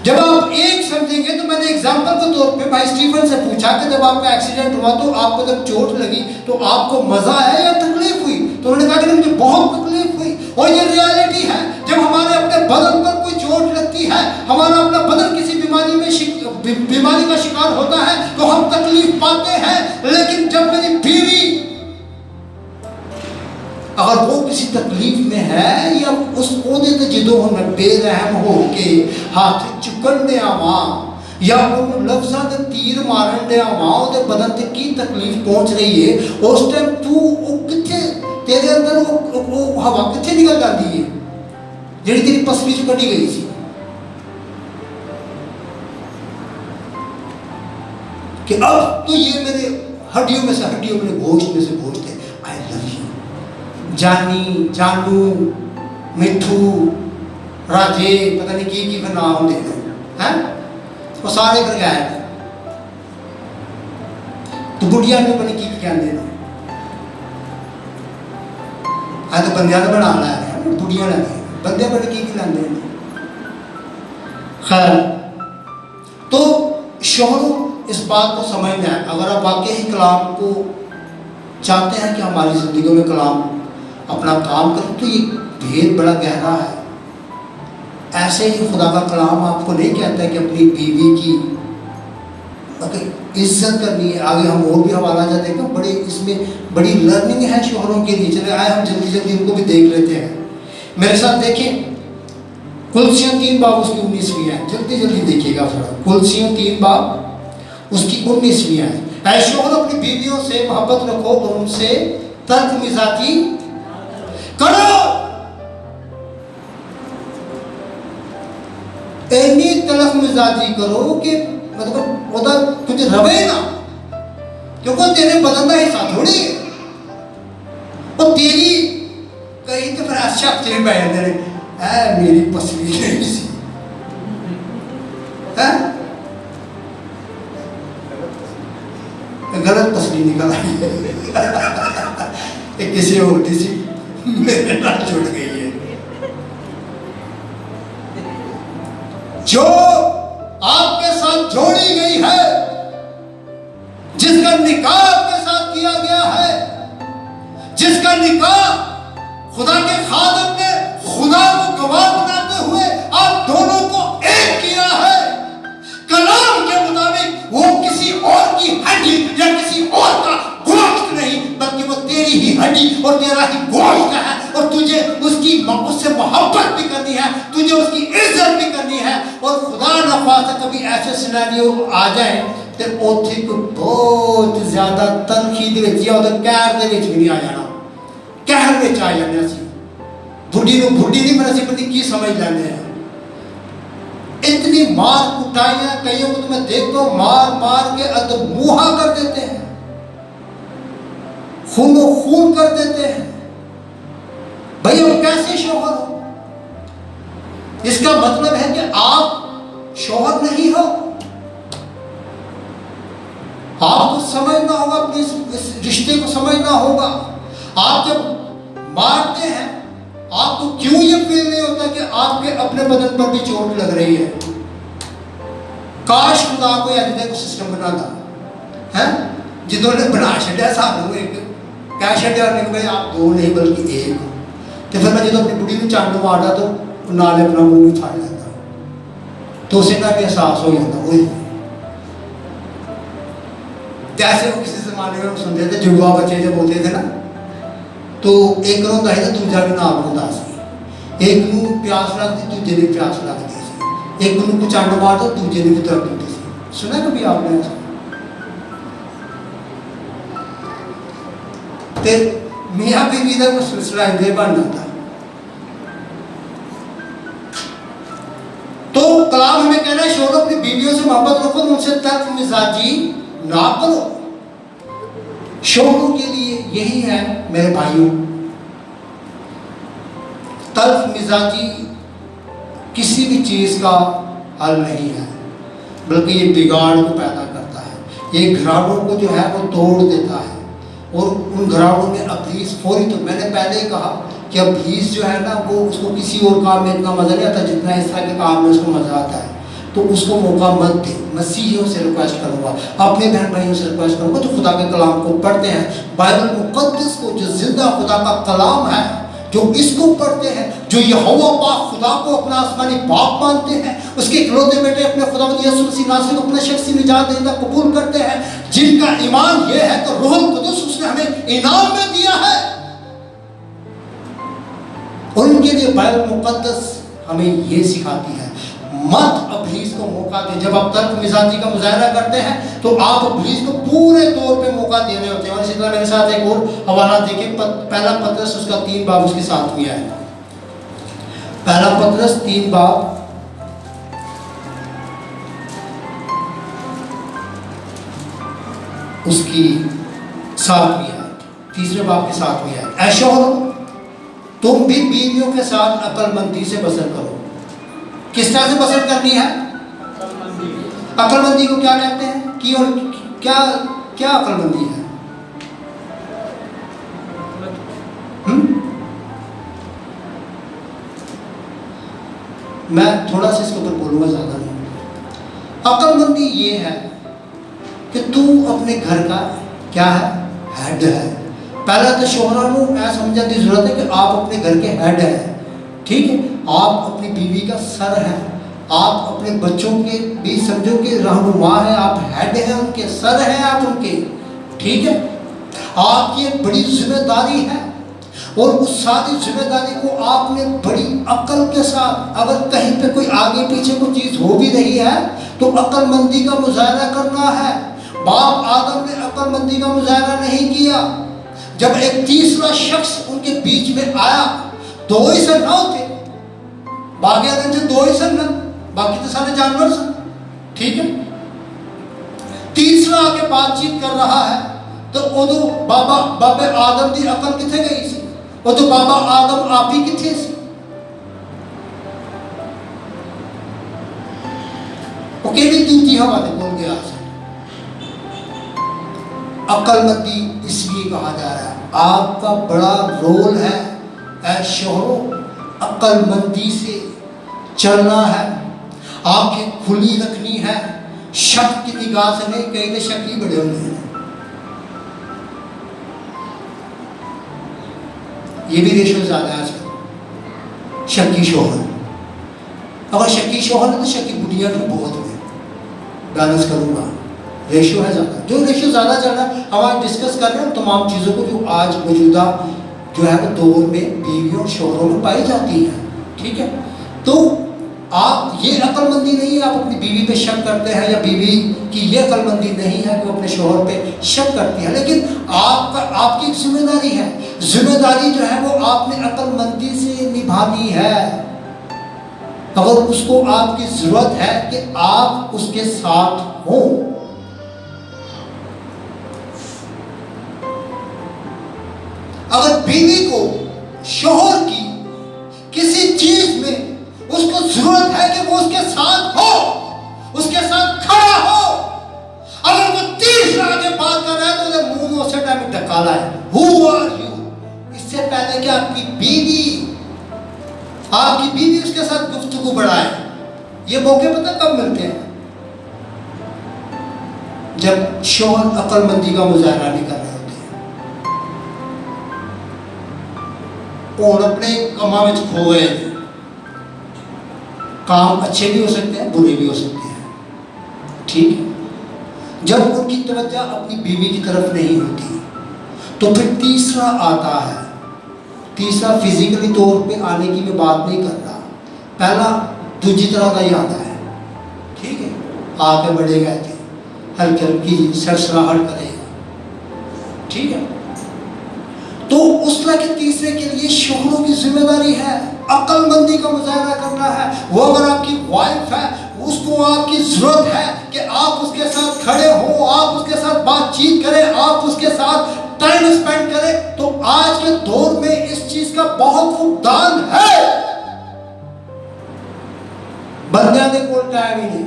जब आप एक समझेंगे तो मैंने एग्जांपल के तौर पे भाई स्टीफन से पूछा कि जब आपका एक्सीडेंट हुआ तो आपको जब चोट लगी तो आपको मजा आया या तकलीफ हुई? तो उन्होंने कहा कि मुझे बहुत तकलीफ हुई। और ये रियलिटी है, जब हमारे अपने बदन पर कोई चोट लगती है, हमारा अपना बदन किसी बीमारी का शिकार होता है तो हम तकलीफ पाते हैं। लेकिन जब मेरी बीवी अगर वो किसी तकलीफ में है या उस ओदे ते जिदों में बेरहम हो के हाथ चुकन दे आवा या उन लफ्ज़ां दे तीर मारन दे आवा ओदे बदन ते की तकलीफ पहुंच रही है, उस टाइम तू किथे तेरे अंदर वो हवा किथे निकल जाती है जेड़ी तेरी पसली चो कटी गई सी कि अब तो ये मेरे हड्डियों में से हड्डियों, मेरे गोश्त में से गोश्त है। आई लव यू जानी, जानू, मिठू, राजे, पता नहीं की नाम होंगे हैं, वो सारे कर गए तो बुढ़िया ने पता की कहते हैं तो बंदिया का बना ला रहे बुढ़िया लगे बंदे पता की लाते हैं। खैर, तो शोहरों इस बात को समझना है, अगर आप वाकई ही कलाम को चाहते हैं कि हमारी जिंदगी में कलाम अपना काम करें तो ये भेद बड़ा गहरा है। ऐसे ही खुदा का कलाम आपको नहीं कहता है कि अपनी बीवी की इज्जत करनी है। आगे हम और भी हवाला जाते हैं, बड़े इसमें बड़ी लर्निंग है शोहरों के लिए। चले आए हम जल्दी जल्दी इनको भी देख लेते हैं। मेरे साथ देखें कुलसियों 3 बाब उसकी 19वीं है, जल्दी जल्दी देखिएगा थोड़ा। कुलसियों 3 बाब उसकी 19वीं है। ऐ शोहर अपनी बीवियों से मोहब्बत रखो और उनसे तर्क मिजाजी करो। इतनी तलख मिजाजी करो कि मतलब ओदा कुछ रवे ना, क्योंकि तेरे बदन का हिस्सा थोड़ी है। और तेरी कहीं तो फिर अच्छा चले पै जाते हैं, मेरी पसली नहीं सी गलत तस्वीर निकल आई है किसी और सी मेरे नाल जुड़ गई है। जो आपके साथ जोड़ी गई है, जिसका निकाह आपके साथ किया गया है, जिसका निकाह खुदा के खादिम ने खुदा को गवाह बनाते हुए आप दोनों को एक किया है, कलाम के मुताबिक वो किसी और की हड्डी या किसी और का गोश्त नहीं, बल्कि वो तेरी ही हड्डी और तेरा ही गोश्त है। और तुझे उससे मोहब्बत भी करनी है, तुझे उसकी इज्जत भी करनी है। और खुदा न खास्ता कभी ऐसे सिनेरियो आ जाए तो उथे कोई बहुत ज्यादा तनखी दे विच या कहर दे विच भी नहीं आ जाना, कहर विच आ जाने असीं बुढ़ी नूं बुढ़ी नहीं पर असीं पता की समझ लैंदे हैं। इतनी मार कुटाइयां कईयों को तो मैं देखता हूं मार मार के अधमुहा कर देते हैं, खूनो खून कर देते हैं। भाई हम कैसे शौहर हो? इसका मतलब है कि आप शौहर नहीं हो। आपको समझना होगा, अपने इस रिश्ते को समझना होगा। आप जब मारते हैं आपको क्यों ये फील नहीं होता कि आपके अपने बदन पर भी चोट लग रही है? काश खुदा को को सिस्टम बनाता है जिदों ने बना छड़िया सानू एक कह छड़िया भाई आप दो नहीं बल्कि एक हो। तो फिर मैं जो अपनी बुढ़ी में चांड मारता तो नाले अपना मुंह भी फाड़ लेता, तो उसे ना भी एहसास हो जाता। वही जैसे वो किसी जमाने में सुनते थे जुड़वा बच्चे जब होते थे ना, तो एक रोंदा है तो दूजा भी नाम रोंदा सी, एक नूं प्यास लगती दूजे ने प्यास लगती सी, एक नूं को चंड मारता दूजे ने भी दर्द होती सी। सुना कभी आपने ऐसा? ते मियां बीवी का कुछ सिलसिला इधर बन जाता। तो कलाम हमें कहना है शोहरों अपनी बीवियों से मोहब्बत रखो, उनसे तर्क मिजाजी ना करो। शोहरों के लिए यही है मेरे भाइयों, तल्ख मिजाजी किसी भी चीज का हल नहीं है। बल्कि ये बिगाड़ को पैदा करता है, ये घरानों को जो है वो तोड़ देता है। और उन घरानों में अब्लीस फौरी, तो मैंने पहले ही कहा कि अब्लीस जो है ना वो उसको किसी और काम में इतना मज़ा नहीं आता जितना इस तरह के काम में उसको मज़ा आता है। तो उसको मौका मत दे। मसीहियों से रिक्वेस्ट करूँगा, अपने बहन भाइयों से रिक्वेस्ट करूँगा जो खुदा के कलाम को पढ़ते हैं, बाइबल मुक़द्दस को, जो जिंदा खुदा का कलाम है, जो इसको पढ़ते हैं, जो यहोवा पाक खुदा को अपना आसमानी बाप मानते हैं, उसके इकलौते बेटे अपने खुदावंद यीशु मसीह नासरी को अपना शख्सी निजात देना कबूल करते हैं, जिनका ईमान ये है तो रूहुल कुदुस उसने हमें इनाम में दिया है। उनके लिए बाइबल मुक़द्दस हमें ये सिखाती है, मत अब्लीस को मौका दे। जब आप तर्क मिजाजी का मुजाहरा करते हैं तो आप अब्लीस को पूरे तौर पे मौका दे रहे होते हैं। और इसी तरह मेरे साथ एक और हवाला देखें, पहला पतरस उसका 3 बाब उसके साथ भी है। पहला पतरस 3 बाब उसकी 7वीं आयत, तीसरे बाब के 7वीं आयत, ऐ शौहरों तुम भी बीवियों के साथ अक्लमंदी से बसर करो। किस तरह से बसर करनी है? अक्लमंदी को क्या कहते हैं? कि और क्या क्या अक्लमंदी है? मैं थोड़ा सा इसके ऊपर बोलूँगा, ज़्यादा नहीं। अक्लमंदी ये है कि तू अपने घर का क्या है? हेड है। पहला तो शोहरा को मैं समझने की जरूरत है कि आप अपने घर के हेड हैं, ठीक है। आप अपनी बीवी का सर है, आप अपने बच्चों के भी समझो कि रहनुमा है, आप हेड हैं उनके, सर हैं आप उनके, ठीक है। आपकी एक बड़ी जिम्मेदारी है और उस सारी जिम्मेदारी को आपने बड़ी अक्ल के साथ, अगर कहीं पे कोई आगे पीछे कोई चीज़ हो भी रही है तो अक्लमंदी का मुजाहरा करना है। बाप आदम ने अक्लमंदी का मुजाहरा नहीं किया। जब एक तीसरा शख्स उनके बीच में आया, 2 ही सन ना होते, बाकी आदम से 2 ही सन ना, बाकी तो सारे जानवर सन, ठीक है। तीसरा आके बातचीत कर रहा है तो उदो बाबे आदम की अकल किथे गई सी, उदो बाबा आदम आप ही किथे सी, वो केड़ी दूती हवा दे बोल गया। अक्लमंदी इसलिए कहा जा रहा है, आपका बड़ा रोल है ऐ शोहरों, अक्लमंदी से चलना है, आंखें खुली रखनी है, शक की निगाह से नहीं। कई तो शक ही बड़े होते हैं, ये भी रेशो ज्यादा है आजकल, शक्की शोहर। अगर शक्की शोहर है तो शक्की बुढ़िया भी बहुत हुए, बैलेंस करूंगा, रेशो है ज़्यादा। जो रेशो ज़्यादा चल रहा है, हम आज डिस्कस कर रहे हैं तमाम चीज़ों को जो आज मौजूदा जो है वो दौर में बीवियों और शोहरों में पाई जाती है, ठीक है। तो आप ये अक्लमंदी नहीं है आप अपनी बीवी पे शक करते हैं, या बीवी की ये अक्लमंदी नहीं है कि वो अपने शोहर पे शक करती है, लेकिन आपकी जिम्मेदारी है। जिम्मेदारी जो है वो आपने अक्लमंदी से निभानी है। अगर उसको आपकी जरूरत है कि आप उसके साथ हो, अगर बीवी को शोहर की किसी चीज में उसको जरूरत है कि वो उसके साथ हो, उसके साथ खड़ा हो, अगर वो तीसरा आगे बात कर रहा है तो उसे मुंह में उसे टाइम ढकाला है, हु आर यू। इससे पहले कि आपकी बीवी उसके साथ गुफ्तगू बढ़ाए, ये मौके पता कब मिलते हैं? जब शोहर अक्लमंदी का मुजाहरा नहीं कर रहे होते हैं, और अपने कामा में खो गए। काम अच्छे भी हो सकते हैं, बुरे भी हो सकते हैं, ठीक है। जब उनकी तवज्जो अपनी बीवी की तरफ नहीं होती तो फिर तीसरा आता है। तीसरा फिजिकली तौर पे आने की मैं बात नहीं कर रहा, पहला दूसरी तरह का ही आता है, ठीक है। आके बढ़ेगा, हल्की हल्की सरसराहट करेगा, ठीक है। तो उस तरह के तीसरे के लिए शोहरों की जिम्मेदारी है अक्लमंदी का मुजाहरा करना है। वो अगर आपकी वाइफ है, उसको आपकी जरूरत है कि आप उसके साथ खड़े हो, आप उसके साथ बातचीत करें, आप उसके साथ टाइम स्पेंड करें। तो आज के दौर में इस चीज का बहुत फुकदान है। बंदियां ने कोई टाइम ही नहीं,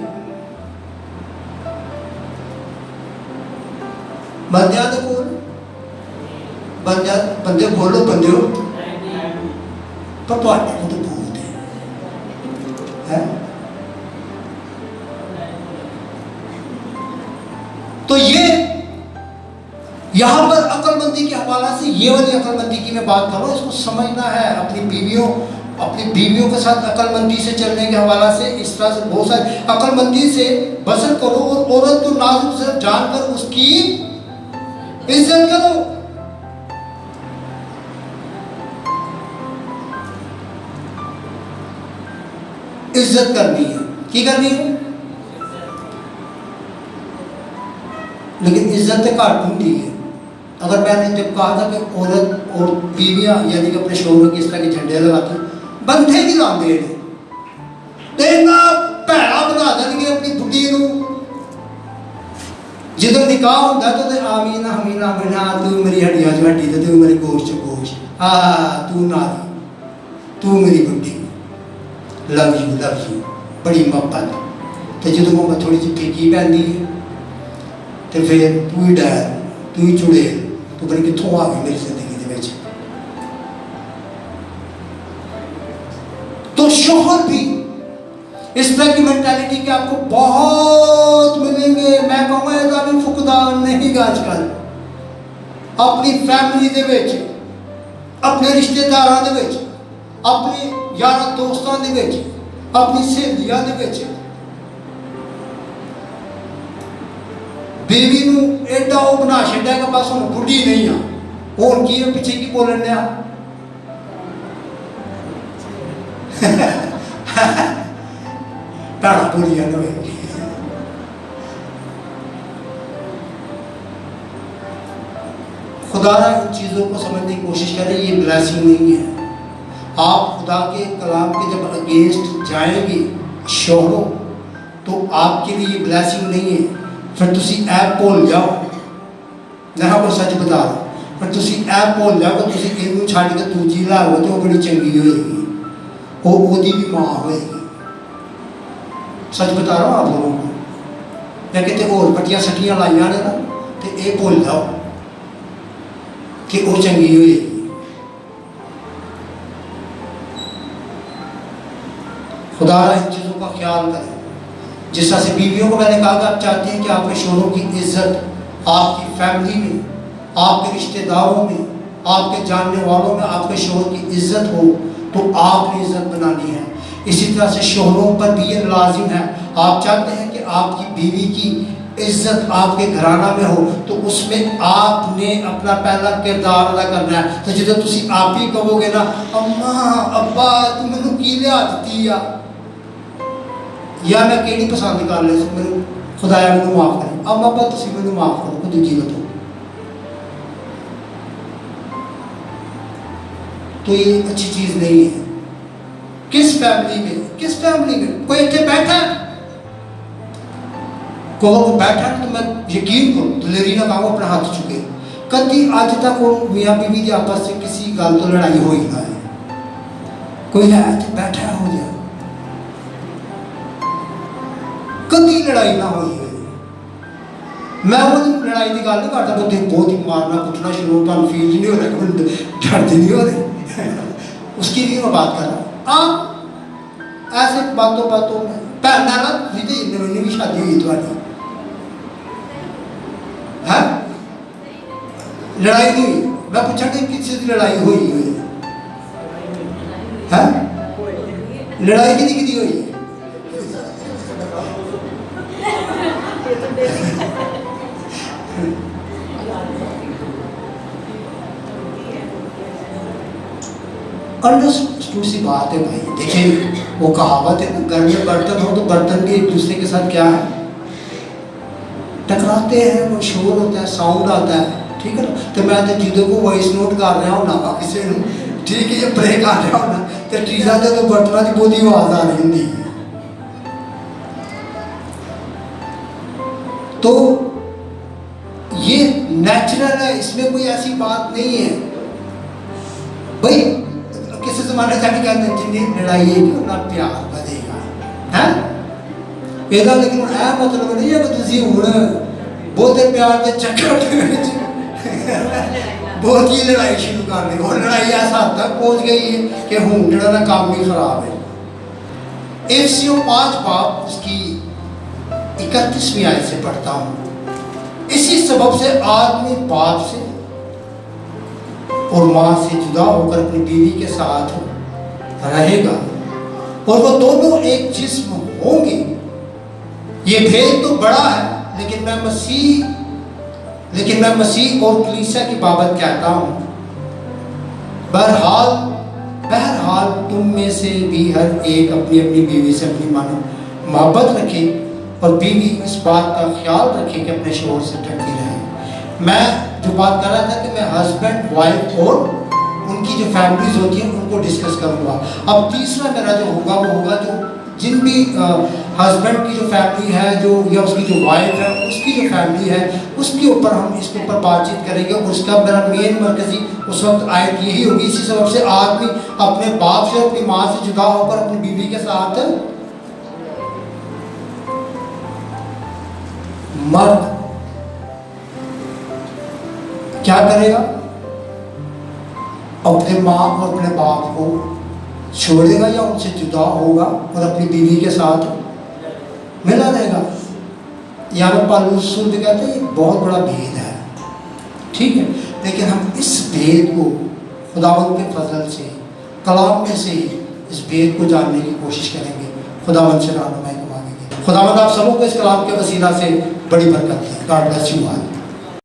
बंदियां दे कोल बंदे बोलो बंदे पर तुहाडे कोल तो बहुत है तो ये यहां पर अक्लमंदी के हवाला से ये वाली अक्लमंदी की मैं बात कर रहा हूं, इसको समझना है। अपनी बीवियों के साथ अक्लमंदी से चलने के हवाला से इस तरह से बहुत सारी अक्लमंदी से बसर करो और औरत को नाजुक सिर्फ जानकर उसकी इज्जत करो। इज्जत करनी है, की करनी है, लेकिन इज्जत घट होंगी है। अगर मैंने जब कहा था कि औरत और बीवियां यानी कि अपने शोहरों की इस तरह के झंडे लगाती बंधे नहीं लाते हैं तो इन्ना भैड़ा बना देंगे अपनी बुढ़ी को। जो निकाह होता तो आमीना हमीना बना तू मेरी हड्डियां च हड्डी तू मेरी गोश्त च गोश्त तू नारी तू मेरी बुढ़ी लव यू बड़ी मोहब्बत। तो जो मैं थोड़ी जी फीकी पैंदी है तो फिर तू ही डर तू ही चुड़ेल तू बड़ी कितों आ गई मेरी जिंदगी दे विच। तो शोहर भी इस तरह की मेंटालिटी के आपको बहुत मिलेंगे। मैं कहूँगा इसका भी फुकदान नहीं आजकल अपनी फैमिली दे विच अपने रिश्तेदारों दे विच अपने यार दोस्तों दे विच अपनी सहेलियां दे विच बीवी नूं एडा वो बना छड्या कि बस हुण बुढ़ी नहीं आ हुण की पिछे की बोलन दिया भैड़ा बुढ़िया न खुदा इन चीज़ों को समझने की कोशिश करें। ये ब्लेसिंग नहीं है। आप खुदा के कलाम के जब अगेंस्ट जाएंगे शोहरों तो आपके लिए ये ब्लेसिंग नहीं है। फिर तुसी ऐप भूल जाओ मैं आपको सच बता रहा फिर तुसी ऐप भूल जाओ कि तुसी इनू छड़ के दूजी लाओ तो बड़ी चंगी होएगी वो ओदी भी मां होएगी। सच बता रहा हूँ आप लोगों को। या कितने होर पट्टियां सट्टियां लाइया ने ना तो ये भूल जाओ कि वो चंगी होएगी। खुदा इन चीज़ों का ख्याल करें। जिस तरह से बीवियों को मैंने कहा कि आप चाहते हैं कि आपके शोहरों की इज्जत आपकी फैमिली में आपके रिश्तेदारों में आपके जानने वालों में आपके शोहर की इज्जत हो तो आपने इज्जत बनानी है। इसी तरह से शोहरों पर भी ये लाजिम है। आप चाहते हैं कि आपकी बीवी की इज्जत आपके घराना में हो तो उसमें आपने अपना पहला किरदार अदा करना है। तो जो तुम आप ही कहोगे ना अम्मा अब्बा तू मैनू की लिया दी या मैं केड़ी पसंद कर ले मैं खुदाया मैनू माफ़ करे अम्मा अब्बा तुम मैनू माफ़ करो को दूजी बताओ तो ये अच्छी चीज़ नहीं है। किस फैमिली में कोई इतने बैठा है को बैठा तो मैं यकीन करो दलेरी ना कहूँ अपना हाथ चुके कभी अज तक वो मियाँ बीवी के आपस से किसी गल तो लड़ाई हो ही ना है। कोई है बैठा हो जाए कभी लड़ाई ना हुई है। मैं वो लड़ाई की गल नहीं करता तो बहुत ही मारना कुटना शुरू तो फील नहीं हो रहा डरते नहीं हो रहे उसकी भी मैं बात कर रहा हूँ। आप ऐसे बातों में भैन ना नवी शादी हुई थोड़ी है लड़ाई नहीं हुई मैं पूछा कि किसी की लड़ाई हुई है लड़ाई कितनी हुई है अंडरस्टूड सी बात है भाई। देखिए वो कहावत है ना घर में बर्तन हो तो बर्तन भी एक दूसरे के साथ क्या है टकराते हैं वो शोर होता है साउंड आता है ठीक है ना। तो मैं तो चीज़ों को वॉइस नोट कर रहा हूँ ना किसी ठीक है ये प्रे कर रहा हूँ ना तो चीज़ा जो तो बर्तनों की बहुत ही आवाज़ आ रही होंगी। तो ये नेचुरल है इसमें कोई ऐसी बात नहीं है भाई। किसी जमाने से कहते जिन्नी लड़ाई है उतना प्यार बढ़ेगा है ਇਹਦਾ लेकिन ਇਹ मतलब नहीं है कि तुम हूँ बहुते प्यार के चक्कर बहुत ही लड़ाई शुरू कर दी और लड़ाई ऐसा हद तक पहुंच गई है कि हूँ जड़ा ना काम भी खराब है। एफसीओ 5 बाब उसकी 31वीं आयत से पढ़ता हूँ। इसी सबब से आदमी बाप से और माँ से जुदा होकर अपनी बीवी के साथ रहेगा और वो दोनों एक जिस्म होंगे। ये भेद तो बड़ा है, लेकिन मैं मसीह और कलीसिया की बाबत कहता हूँ। बहरहाल तुम में से भी हर एक अपनी अपनी बीवी से अपनी मोहब्बत रखे और बीवी इस बात का ख्याल रखे कि अपने शोहर से ढकी रहे। मैं जो बात कर रहा था कि मैं हस्बैंड वाइफ और उनकी जो फैमिलीज होती हैं उनको डिस्कस करूँगा। अब तीसरा मेरा जो होगा वो होगा जो जिन भी हस्बैंड की जो फैमिली है जो या उसकी जो वाइफ है उसकी जो फैमिली है उसके ऊपर हम इसके ऊपर बातचीत करेंगे। उसका मेरा मेन मरकजी उस वक्त आयत यही होगी। इसी सबब से आदमी अपने बाप से अपनी माँ से जुदा होकर अपनी बीवी के साथ मर्द क्या करेगा? अपने माँ और अपने बाप को छोड़ेगा या उनसे जुदा होगा और अपनी बीवी के साथ मिला रहेगा। यहाँ पे पौलुस शुद्ध कहते हैं ये बहुत बड़ा भेद है, ठीक है, लेकिन हम इस भेद को खुदावंद के फजल से कलाम में से इस भेद को जानने की कोशिश करेंगे। खुदावंद से रहनुमाई को मांगेंगे। खुदावंद आप सबों को इस कलाम के वसीला से बड़ी बरकत है। God bless you all.